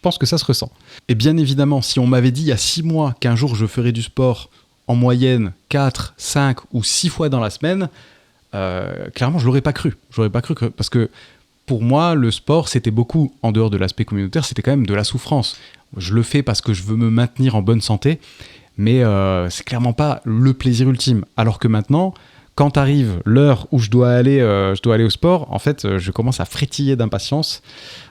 pense que ça se ressent. Et bien évidemment, si on m'avait dit il y a 6 mois qu'un jour je ferais du sport en moyenne 4, 5 ou 6 fois dans la semaine, clairement, je l'aurais pas cru. Parce que pour moi, le sport, c'était beaucoup, en dehors de l'aspect communautaire, c'était quand même de la souffrance. Je le fais parce que je veux me maintenir en bonne santé, mais c'est clairement pas le plaisir ultime. Alors que maintenant, quand arrive l'heure où je dois aller au sport, en fait, je commence à frétiller d'impatience.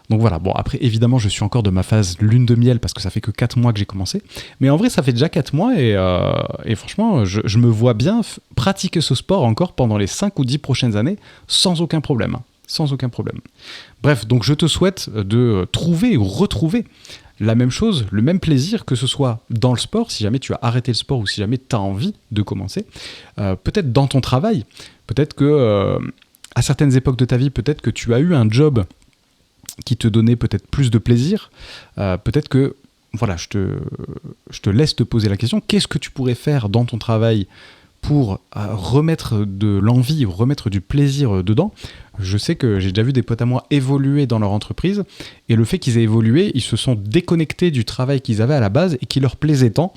Donc voilà, bon, après, évidemment, je suis encore de ma phase lune de miel parce que ça fait que 4 mois que j'ai commencé. Mais en vrai, ça fait déjà 4 mois et franchement, je me vois bien pratiquer ce sport encore pendant les 5 ou 10 prochaines années sans aucun problème. Sans aucun problème. Bref, donc je te souhaite de trouver ou retrouver la même chose, le même plaisir, que ce soit dans le sport, si jamais tu as arrêté le sport ou si jamais tu as envie de commencer, peut-être dans ton travail, peut-être que à certaines époques de ta vie, peut-être que tu as eu un job qui te donnait peut-être plus de plaisir, peut-être que, voilà, je te laisse te poser la question, qu'est-ce que tu pourrais faire dans ton travail pour remettre de l'envie ou remettre du plaisir dedans. Je sais que j'ai déjà vu des potes à moi évoluer dans leur entreprise, et le fait qu'ils aient évolué, ils se sont déconnectés du travail qu'ils avaient à la base et qui leur plaisait tant.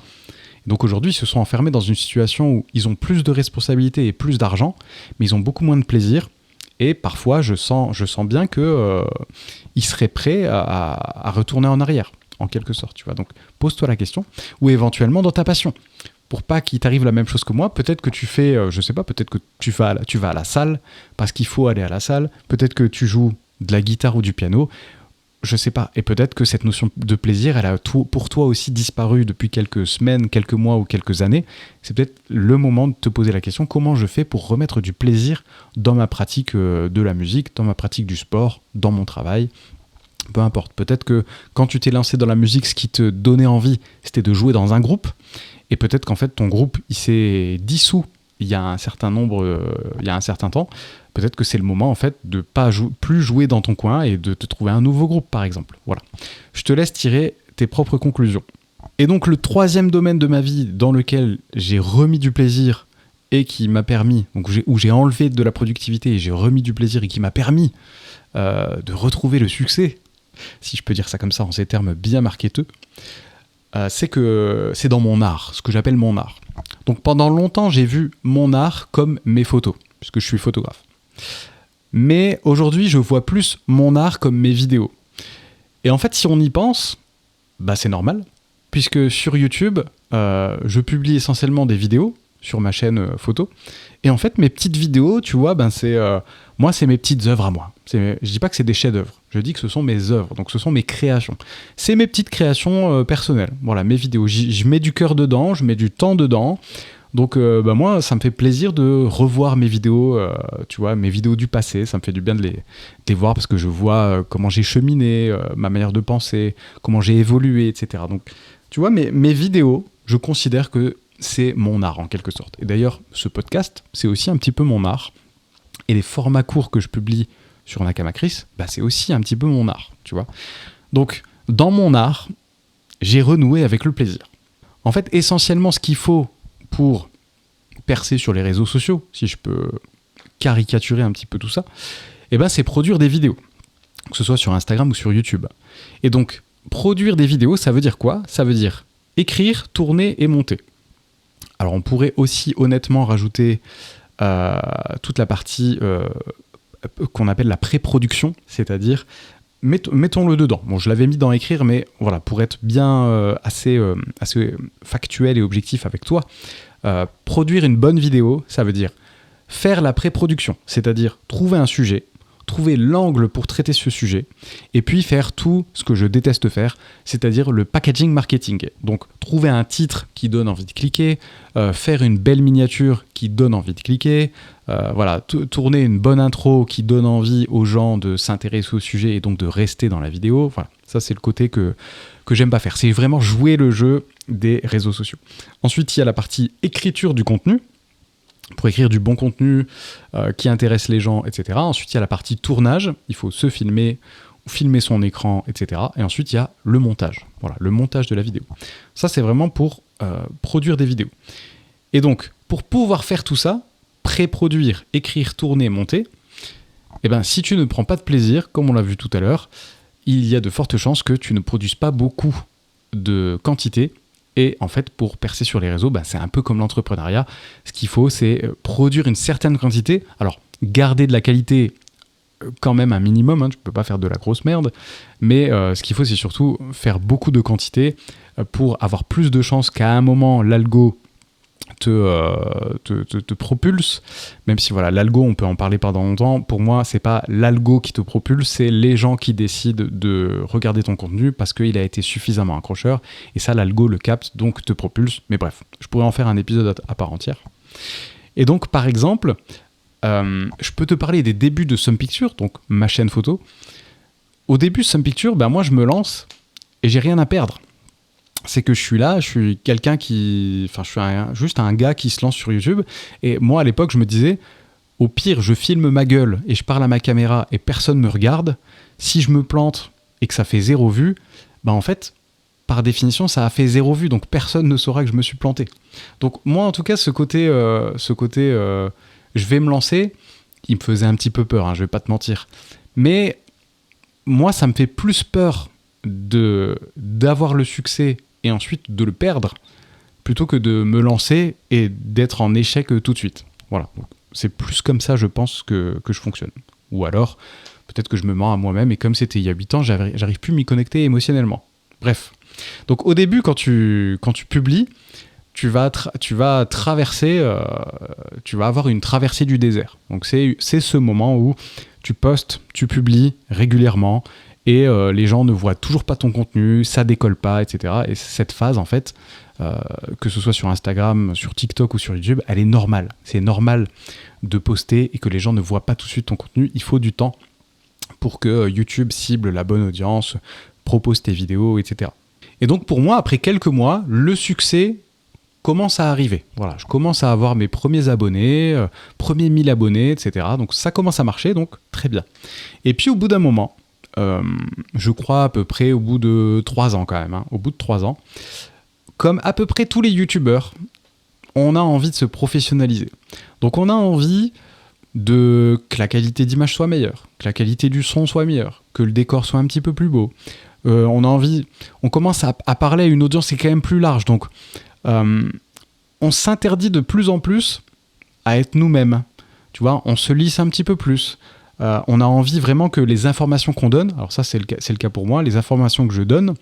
Donc aujourd'hui, ils se sont enfermés dans une situation où ils ont plus de responsabilités et plus d'argent, mais ils ont beaucoup moins de plaisir. Et parfois, je sens bien qu'ils seraient prêts à retourner en arrière, en quelque sorte. Tu vois. Donc pose-toi la question, ou éventuellement dans ta passion. Pour pas qu'il t'arrive la même chose que moi, peut-être que tu fais, je sais pas, peut-être que tu vas à la salle, parce qu'il faut aller à la salle, peut-être que tu joues de la guitare ou du piano, je sais pas, et peut-être que cette notion de plaisir, elle a pour toi aussi disparu depuis quelques semaines, quelques mois ou quelques années. C'est peut-être le moment de te poser la question, comment je fais pour remettre du plaisir dans ma pratique de la musique, dans ma pratique du sport, dans mon travail. Peu importe, peut-être que quand tu t'es lancé dans la musique, ce qui te donnait envie, c'était de jouer dans un groupe. Et peut-être qu'en fait, ton groupe, il s'est dissous il y a un certain temps. Peut-être que c'est le moment, en fait, de pas plus jouer dans ton coin et de te trouver un nouveau groupe, par exemple. Voilà. Je te laisse tirer tes propres conclusions. Et donc, le troisième domaine de ma vie dans lequel j'ai remis du plaisir et qui m'a permis, donc où j'ai enlevé de la productivité et j'ai remis du plaisir et qui m'a permis de retrouver le succès, si je peux dire ça comme ça, en ces termes bien marketeux, c'est que c'est dans mon art, ce que j'appelle mon art. Donc pendant longtemps, j'ai vu mon art comme mes photos, puisque je suis photographe. Mais aujourd'hui, je vois plus mon art comme mes vidéos. Et en fait, si on y pense, c'est normal, puisque sur YouTube, je publie essentiellement des vidéos sur ma chaîne photo. Et en fait, mes petites vidéos, tu vois, moi, c'est mes petites œuvres à moi. Je dis pas que c'est des chefs-d'œuvre, je dis que ce sont mes œuvres, donc ce sont mes créations. C'est mes petites créations personnelles. Voilà, mes vidéos. Je mets du cœur dedans, je mets du temps dedans. Donc, moi, ça me fait plaisir de revoir mes vidéos, tu vois, mes vidéos du passé. Ça me fait du bien de les voir parce que je vois comment j'ai cheminé, ma manière de penser, comment j'ai évolué, etc. Donc, tu vois, mes vidéos, je considère que c'est mon art en quelque sorte. Et d'ailleurs, ce podcast, c'est aussi un petit peu mon art. Et les formats courts que je publie sur Nakamakris, c'est aussi un petit peu mon art, tu vois. Donc, dans mon art, j'ai renoué avec le plaisir. En fait, essentiellement, ce qu'il faut pour percer sur les réseaux sociaux, si je peux caricaturer un petit peu tout ça, c'est produire des vidéos, que ce soit sur Instagram ou sur YouTube. Et donc, produire des vidéos, ça veut dire quoi ? Ça veut dire écrire, tourner et monter. Alors, on pourrait aussi honnêtement rajouter toute la partie qu'on appelle la pré-production, c'est-à-dire mettons-le dedans. Bon, je l'avais mis dans écrire, mais voilà, pour être bien assez factuel et objectif avec toi, produire une bonne vidéo, ça veut dire faire la pré-production, c'est-à-dire trouver un sujet, trouver l'angle pour traiter ce sujet, et puis faire tout ce que je déteste faire, c'est-à-dire le packaging marketing. Donc, trouver un titre qui donne envie de cliquer, faire une belle miniature qui donne envie de cliquer, tourner une bonne intro qui donne envie aux gens de s'intéresser au sujet et donc de rester dans la vidéo. Voilà, ça c'est le côté que j'aime pas faire. C'est vraiment jouer le jeu des réseaux sociaux. Ensuite, il y a la partie écriture du contenu, pour écrire du bon contenu qui intéresse les gens, etc. Ensuite, il y a la partie tournage, il faut se filmer, filmer son écran, etc. Et ensuite, il y a le montage. Voilà, le montage de la vidéo. Ça, c'est vraiment pour produire des vidéos. Et donc, pour pouvoir faire tout ça, pré-produire, écrire, tourner, monter, si tu ne prends pas de plaisir, comme on l'a vu tout à l'heure, il y a de fortes chances que tu ne produises pas beaucoup de quantité. Et en fait, pour percer sur les réseaux, c'est un peu comme l'entrepreneuriat. Ce qu'il faut, c'est produire une certaine quantité. Alors, garder de la qualité quand même un minimum, tu ne peux pas faire de la grosse merde. Mais ce qu'il faut, c'est surtout faire beaucoup de quantité pour avoir plus de chances qu'à un moment, l'algo te propulse, même si voilà, l'algo, on peut en parler pendant longtemps. Pour moi, c'est pas l'algo qui te propulse, c'est les gens qui décident de regarder ton contenu parce qu'il a été suffisamment accrocheur, et ça, l'algo le capte, donc te propulse. Mais bref, je pourrais en faire un épisode à part entière. Et donc, par exemple, je peux te parler des débuts de Some Picture, donc ma chaîne photo. Au début, Some Picture, moi, je me lance et j'ai rien à perdre. C'est que je suis là, je suis quelqu'un qui... Enfin, je suis juste un gars qui se lance sur YouTube. Et moi, à l'époque, je me disais, au pire, je filme ma gueule et je parle à ma caméra et personne me regarde. Si je me plante et que ça fait 0 vue, en fait, par définition, ça a fait 0 vue. Donc, personne ne saura que je me suis planté. Donc, moi, en tout cas, ce côté je vais me lancer, il me faisait un petit peu peur, je vais pas te mentir. Mais moi, ça me fait plus peur d'avoir le succès et ensuite de le perdre, plutôt que de me lancer et d'être en échec tout de suite. Voilà, donc, c'est plus comme ça, je pense, que je fonctionne. Ou alors, peut-être que je me mens à moi-même, et comme c'était il y a 8 ans, j'arrive plus à m'y connecter émotionnellement. Bref. Donc au début, quand tu publies, tu vas traverser, tu vas avoir une traversée du désert. Donc c'est ce moment où tu postes, tu publies régulièrement, et les gens ne voient toujours pas ton contenu, ça décolle pas, etc. Et cette phase, en fait, que ce soit sur Instagram, sur TikTok ou sur YouTube, elle est normale. C'est normal de poster et que les gens ne voient pas tout de suite ton contenu. Il faut du temps pour que YouTube cible la bonne audience, propose tes vidéos, etc. Et donc pour moi, après quelques mois, le succès commence à arriver. Voilà, je commence à avoir mes premiers abonnés, premiers 1000 abonnés, etc. Donc ça commence à marcher, donc très bien. Et puis au bout d'un moment, je crois à peu près au bout de 3 ans quand même, au bout de 3 ans, comme à peu près tous les youtubeurs, on a envie de se professionnaliser. Donc on a envie que la qualité d'image soit meilleure, que la qualité du son soit meilleure, que le décor soit un petit peu plus beau. On commence à parler à une audience qui est quand même plus large. Donc on s'interdit de plus en plus à être nous-mêmes. Tu vois, on se lisse un petit peu plus. On a envie vraiment que les informations qu'on donne, alors ça c'est le cas pour moi, les informations que je donne,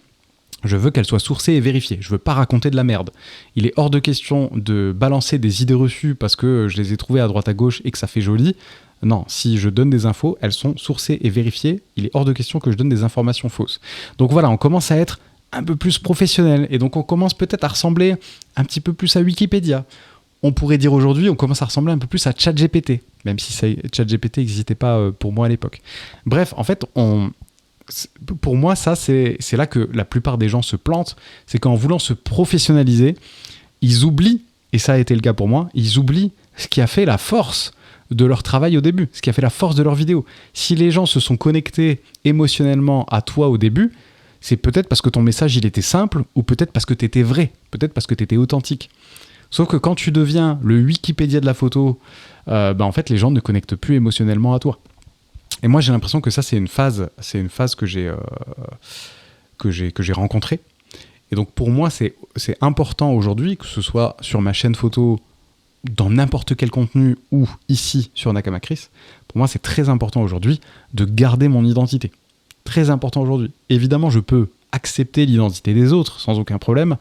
je veux qu'elles soient sourcées et vérifiées. Je veux pas raconter de la merde. Il est hors de question de balancer des idées reçues parce que je les ai trouvées à droite à gauche et que ça fait joli. Non, si je donne des infos, elles sont sourcées et vérifiées. Il est hors de question que je donne des informations fausses. Donc voilà, on commence à être un peu plus professionnel. Et donc on commence peut-être à ressembler un petit peu plus à Wikipédia. On pourrait dire aujourd'hui, on commence à ressembler un peu plus à ChatGPT, même si ChatGPT n'existait pas pour moi à l'époque. Bref, en fait, pour moi, ça, c'est là que la plupart des gens se plantent. C'est qu'en voulant se professionnaliser, ils oublient, et ça a été le cas pour moi, ils oublient ce qui a fait la force de leur travail au début, ce qui a fait la force de leur vidéo. Si les gens se sont connectés émotionnellement à toi au début, c'est peut-être parce que ton message il était simple, ou peut-être parce que tu étais vrai, peut-être parce que tu étais authentique. Sauf que quand tu deviens le Wikipédia de la photo, en fait les gens ne connectent plus émotionnellement à toi. Et moi j'ai l'impression que ça c'est une phase que j'ai rencontrée. Et donc pour moi c'est important aujourd'hui, que ce soit sur ma chaîne photo, dans n'importe quel contenu, ou ici sur Nakama Chris, pour moi c'est très important aujourd'hui de garder mon identité. Très important aujourd'hui. Évidemment je peux accepter l'identité des autres sans aucun problème,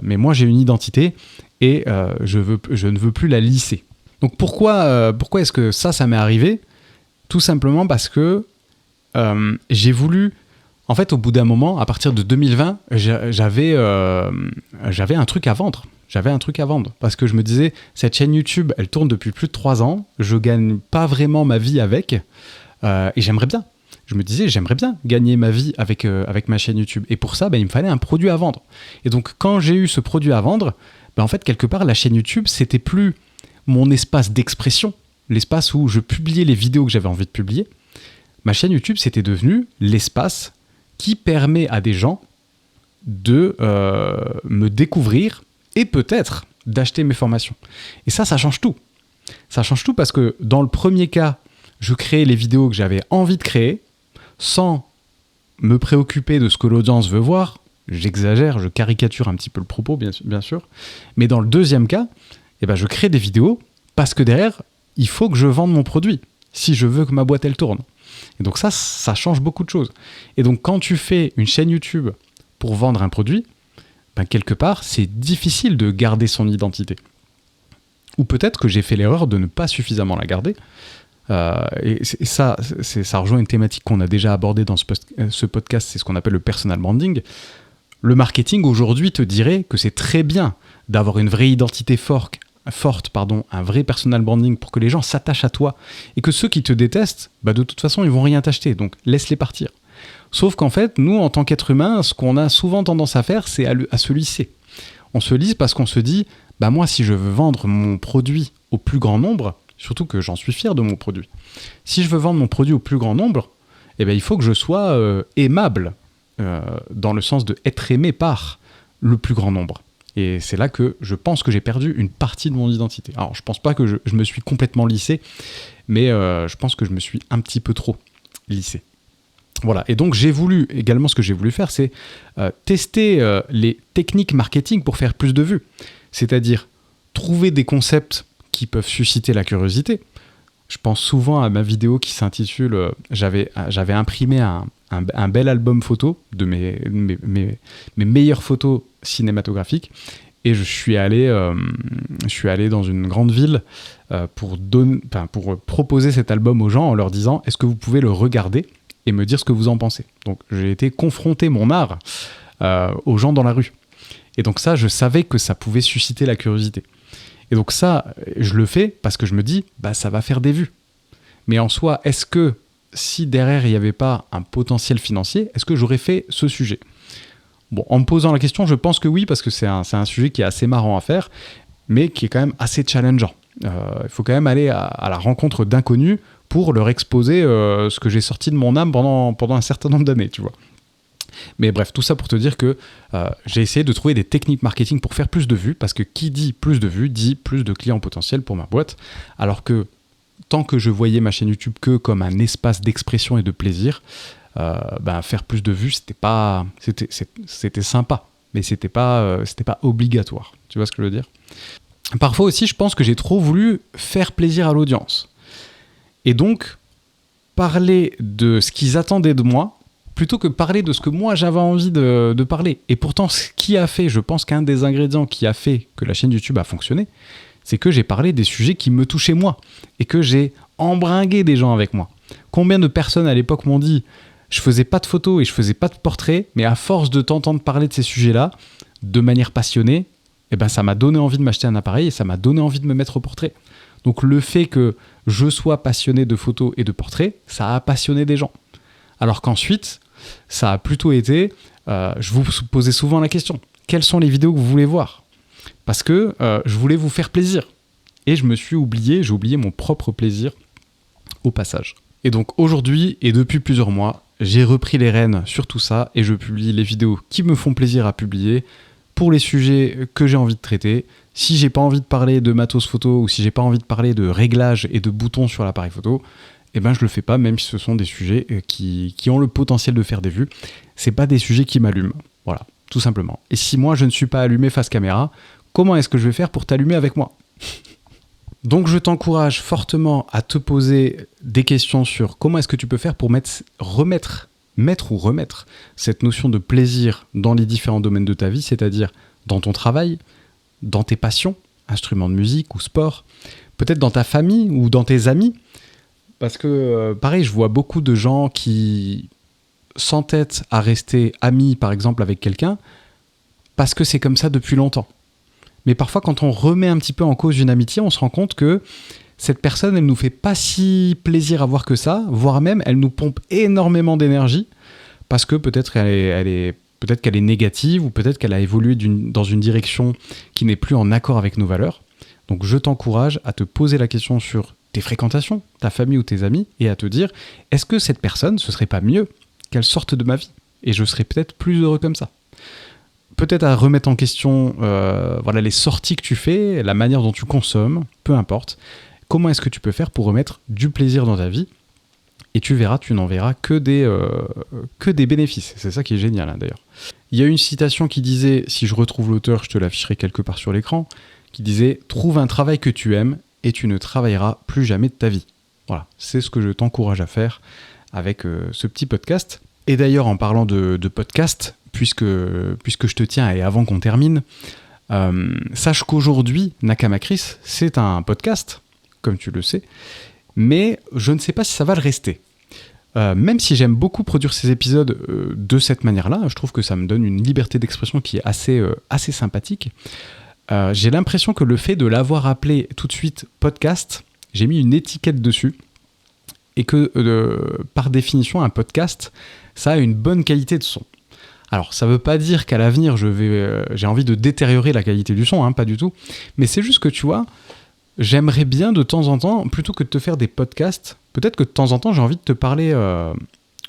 mais moi j'ai une identité et je ne veux plus la lisser. Donc pourquoi est-ce que ça m'est arrivé ? Tout simplement parce que j'ai voulu... En fait, au bout d'un moment, à partir de 2020, j'avais un truc à vendre. Parce que je me disais, cette chaîne YouTube, elle tourne depuis plus de 3 ans. Je gagne pas vraiment ma vie avec. Et j'aimerais bien. Je me disais, j'aimerais bien gagner ma vie avec ma chaîne YouTube. Et pour ça, il me fallait un produit à vendre. Et donc, quand j'ai eu ce produit à vendre, en fait, quelque part, la chaîne YouTube, c'était plus mon espace d'expression, l'espace où je publiais les vidéos que j'avais envie de publier. Ma chaîne YouTube, c'était devenu l'espace qui permet à des gens de me découvrir et peut-être d'acheter mes formations. Et ça change tout. Ça change tout parce que dans le premier cas, je créais les vidéos que j'avais envie de créer sans me préoccuper de ce que l'audience veut voir. J'exagère, je caricature un petit peu le propos, bien sûr. Mais dans le deuxième cas, je crée des vidéos parce que derrière, il faut que je vende mon produit si je veux que ma boîte, elle tourne. Et donc ça change beaucoup de choses. Et donc quand tu fais une chaîne YouTube pour vendre un produit, quelque part, c'est difficile de garder son identité. Ou peut-être que j'ai fait l'erreur de ne pas suffisamment la garder. Et ça rejoint une thématique qu'on a déjà abordée dans ce podcast, c'est ce qu'on appelle le personal branding. Le marketing aujourd'hui te dirait que c'est très bien d'avoir une vraie identité forte, un vrai personal branding pour que les gens s'attachent à toi et que ceux qui te détestent, de toute façon, ils vont rien t'acheter, donc laisse-les partir. Sauf qu'en fait, nous, en tant qu'être humain, ce qu'on a souvent tendance à faire, c'est à se lisser. On se lisse parce qu'on se dit, moi, si je veux vendre mon produit au plus grand nombre, surtout que j'en suis fier de mon produit, si je veux vendre mon produit au plus grand nombre, il faut que je sois aimable, dans le sens de être aimé par le plus grand nombre. Et c'est là que je pense que j'ai perdu une partie de mon identité. Alors, je pense pas que je me suis complètement lissé, mais je pense que je me suis un petit peu trop lissé. Voilà, et donc ce que j'ai voulu faire, c'est tester les techniques marketing pour faire plus de vues. C'est-à-dire trouver des concepts qui peuvent susciter la curiosité. Je pense souvent à ma vidéo qui s'intitule j'avais imprimé un bel album photo de mes meilleures photos cinématographiques et je suis allé dans une grande ville pour proposer cet album aux gens en leur disant est-ce que vous pouvez le regarder et me dire ce que vous en pensez. Donc j'ai été confronter mon art aux gens dans la rue. Et donc ça, je savais que ça pouvait susciter la curiosité. Et donc ça, je le fais parce que je me dis, ça va faire des vues. Mais en soi, est-ce que si derrière il n'y avait pas un potentiel financier, est-ce que j'aurais fait ce sujet ? Bon, en me posant la question, je pense que oui, parce que c'est un sujet qui est assez marrant à faire, mais qui est quand même assez challengeant. Il faut quand même aller à la rencontre d'inconnus pour leur exposer ce que j'ai sorti de mon âme pendant un certain nombre d'années, tu vois. Mais bref, tout ça pour te dire que j'ai essayé de trouver des techniques marketing pour faire plus de vues, parce que qui dit plus de vues dit plus de clients potentiels pour ma boîte, alors que tant que je voyais ma chaîne YouTube que comme un espace d'expression et de plaisir, faire plus de vues, c'était sympa, mais c'était pas obligatoire. Tu vois ce que je veux dire ? Parfois aussi, je pense que j'ai trop voulu faire plaisir à l'audience. Et donc, parler de ce qu'ils attendaient de moi, plutôt que parler de ce que moi j'avais envie de parler. Et pourtant, ce qui a fait, je pense qu'un des ingrédients qui a fait que la chaîne YouTube a fonctionné, c'est que j'ai parlé des sujets qui me touchaient moi, et que j'ai embringué des gens avec moi. Combien de personnes à l'époque m'ont dit « je faisais pas de photos et je faisais pas de portraits, mais à force de t'entendre parler de ces sujets-là, de manière passionnée, ça m'a donné envie de m'acheter un appareil et ça m'a donné envie de me mettre au portrait. » Donc le fait que je sois passionné de photos et de portraits, ça a passionné des gens. Alors qu'ensuite, ça a plutôt été, je vous posais souvent la question, quelles sont les vidéos que vous voulez voir ? Parce que je voulais vous faire plaisir. et je me suis oublié, j'ai oublié mon propre plaisir au passage. Et donc aujourd'hui, et depuis plusieurs mois, j'ai repris les rênes sur tout ça et je publie les vidéos qui me font plaisir à publier pour les sujets que j'ai envie de traiter. Si j'ai pas envie de parler de matos photo ou si j'ai pas envie de parler de réglages et de boutons sur l'appareil photo, eh ben je le fais pas, même si ce sont des sujets qui ont le potentiel de faire des vues. C'est pas des sujets qui m'allument. Voilà, tout simplement. Et si moi je ne suis pas allumé face caméra, comment est-ce que je vais faire pour t'allumer avec moi ? Donc je t'encourage fortement à te poser des questions sur comment est-ce que tu peux faire pour remettre cette notion de plaisir dans les différents domaines de ta vie, c'est-à-dire dans ton travail, dans tes passions, instruments de musique ou sport, peut-être dans ta famille ou dans tes amis. Parce que, pareil, je vois beaucoup de gens qui s'entêtent à rester amis, par exemple, avec quelqu'un, parce que c'est comme ça depuis longtemps. Mais parfois, quand on remet un petit peu en cause une amitié, on se rend compte que cette personne, elle nous fait pas si plaisir à voir que ça, voire même, elle nous pompe énormément d'énergie, parce que peut-être qu'elle est négative, ou peut-être qu'elle a évolué dans une direction qui n'est plus en accord avec nos valeurs. Donc je t'encourage à te poser la question sur tes fréquentations, ta famille ou tes amis, et à te dire, est-ce que cette personne, ce serait pas mieux qu'elle sorte de ma vie ? Et je serais peut-être plus heureux comme ça. Peut-être à remettre en question les sorties que tu fais, la manière dont tu consommes, peu importe. Comment est-ce que tu peux faire pour remettre du plaisir dans ta vie ? Et tu verras, tu n'en verras que des bénéfices. C'est ça qui est génial, hein, d'ailleurs. Il y a une citation qui disait, si je retrouve l'auteur, je te l'afficherai quelque part sur l'écran, qui disait « Trouve un travail que tu aimes et tu ne travailleras plus jamais de ta vie ». Voilà, c'est ce que je t'encourage à faire avec ce petit podcast. Et d'ailleurs, en parlant de podcast, puisque je te tiens et avant qu'on termine, sache qu'aujourd'hui, Nakamakris, c'est un podcast, comme tu le sais, mais je ne sais pas si ça va le rester. Même si j'aime beaucoup produire ces épisodes de cette manière-là, je trouve que ça me donne une liberté d'expression qui est assez sympathique. J'ai l'impression que le fait de l'avoir appelé tout de suite podcast, j'ai mis une étiquette dessus, et que par définition, un podcast, ça a une bonne qualité de son. Alors, ça ne veut pas dire qu'à l'avenir, j'ai envie de détériorer la qualité du son, hein, pas du tout, mais c'est juste que tu vois, j'aimerais bien de temps en temps, plutôt que de te faire des podcasts, peut-être que de temps en temps, j'ai envie de te parler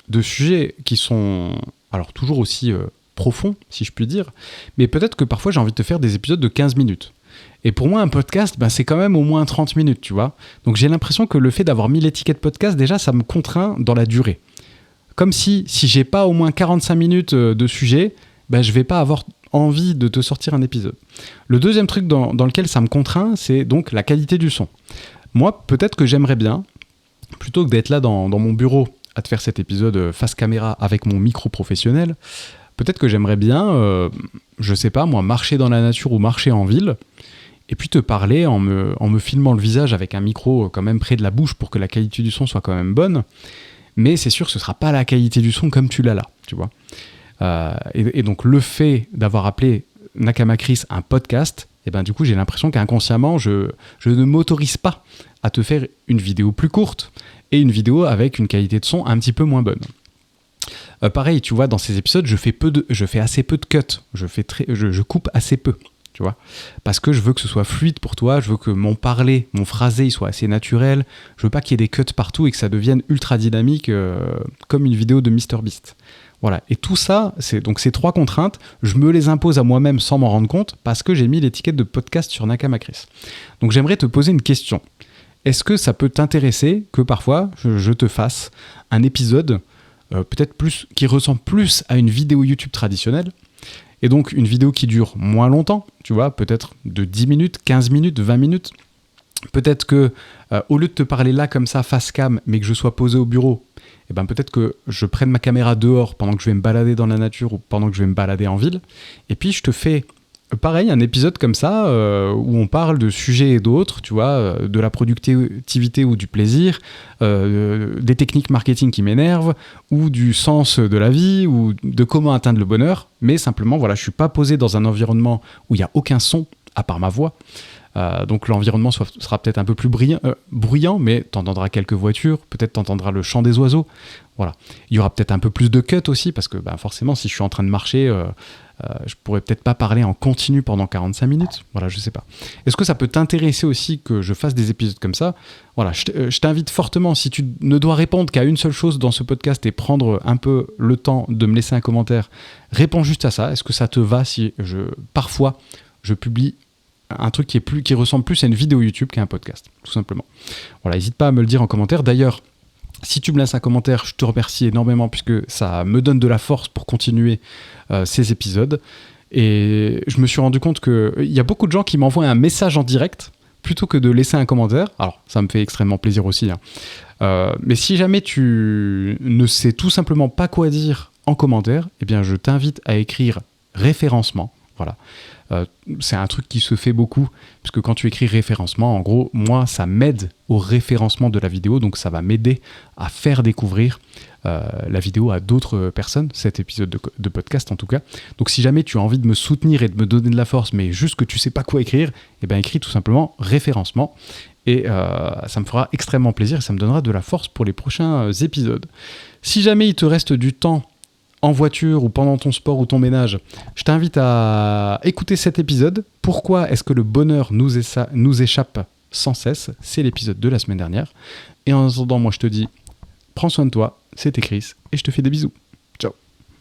de sujets qui sont alors toujours aussi profonds, si je puis dire, mais peut-être que parfois j'ai envie de te faire des épisodes de 15 minutes. Et pour moi, un podcast, c'est quand même au moins 30 minutes, tu vois. Donc j'ai l'impression que le fait d'avoir mis l'étiquette podcast, déjà, ça me contraint dans la durée. Comme si j'ai pas au moins 45 minutes de sujet, je vais pas avoir envie de te sortir un épisode. Le deuxième truc dans lequel ça me contraint, c'est donc la qualité du son. Moi, peut-être que j'aimerais bien, plutôt que d'être là dans mon bureau à te faire cet épisode face caméra avec mon micro professionnel, peut-être que j'aimerais bien, je sais pas moi, marcher dans la nature ou marcher en ville, et puis te parler en me filmant le visage avec un micro quand même près de la bouche pour que la qualité du son soit quand même bonne. Mais c'est sûr que ce ne sera pas la qualité du son comme tu l'as là, tu vois. Et donc le fait d'avoir appelé Nakamakris un podcast, du coup j'ai l'impression qu'inconsciemment je ne m'autorise pas à te faire une vidéo plus courte et une vidéo avec une qualité de son un petit peu moins bonne. Pareil, tu vois, dans ces épisodes, je fais assez peu de cuts, je coupe assez peu. Tu vois, parce que je veux que ce soit fluide pour toi, je veux que mon phrasé, il soit assez naturel, je veux pas qu'il y ait des cuts partout et que ça devienne ultra dynamique comme une vidéo de MrBeast. Voilà, et tout ça, donc ces trois contraintes, je me les impose à moi-même sans m'en rendre compte parce que j'ai mis l'étiquette de podcast sur Nakamakris. Donc j'aimerais te poser une question. Est-ce que ça peut t'intéresser que parfois je te fasse un épisode peut-être plus qui ressemble plus à une vidéo YouTube traditionnelle? Et donc, une vidéo qui dure moins longtemps, tu vois, peut-être de 10 minutes, 15 minutes, 20 minutes. Peut-être que, au lieu de te parler là comme ça, face cam, mais que je sois posé au bureau, peut-être que je prenne ma caméra dehors pendant que je vais me balader dans la nature ou pendant que je vais me balader en ville. Et puis, je te fais, pareil, un épisode comme ça, où on parle de sujets et d'autres, tu vois, de la productivité ou du plaisir, des techniques marketing qui m'énervent, ou du sens de la vie, ou de comment atteindre le bonheur. Mais simplement, voilà, je suis pas posé dans un environnement où il n'y a aucun son, à part ma voix. Donc l'environnement sera peut-être un peu plus bruyant, mais tu entendras quelques voitures, peut-être tu entendras le chant des oiseaux. Voilà. Il y aura peut-être un peu plus de cuts aussi, parce que forcément, si je suis en train de marcher, je pourrais peut-être pas parler en continu pendant 45 minutes. Voilà, je sais pas. Est-ce que ça peut t'intéresser aussi que je fasse des épisodes comme ça ? Voilà, je t'invite fortement, si tu ne dois répondre qu'à une seule chose dans ce podcast et prendre un peu le temps de me laisser un commentaire, réponds juste à ça. Est-ce que ça te va si parfois je publie un truc qui ressemble plus à une vidéo YouTube qu'à un podcast, tout simplement. Voilà, n'hésite pas à me le dire en commentaire. D'ailleurs, si tu me laisses un commentaire, je te remercie énormément puisque ça me donne de la force pour continuer ces épisodes. Et je me suis rendu compte qu'il y a beaucoup de gens qui m'envoient un message en direct plutôt que de laisser un commentaire. Alors, ça me fait extrêmement plaisir aussi. Mais si jamais tu ne sais tout simplement pas quoi dire en commentaire, eh bien, je t'invite à écrire référencement. Voilà. C'est un truc qui se fait beaucoup, puisque quand tu écris référencement, en gros, moi, ça m'aide au référencement de la vidéo, donc ça va m'aider à faire découvrir la vidéo à d'autres personnes, cet épisode de podcast en tout cas. Donc si jamais tu as envie de me soutenir et de me donner de la force, mais juste que tu sais pas quoi écrire, eh bien écris tout simplement référencement, et ça me fera extrêmement plaisir et ça me donnera de la force pour les prochains épisodes. Si jamais il te reste du temps en voiture ou pendant ton sport ou ton ménage, je t'invite à écouter cet épisode. Pourquoi est-ce que le bonheur nous échappe sans cesse ? C'est l'épisode de la semaine dernière. Et en attendant, moi je te dis, prends soin de toi, c'était Chris, et je te fais des bisous.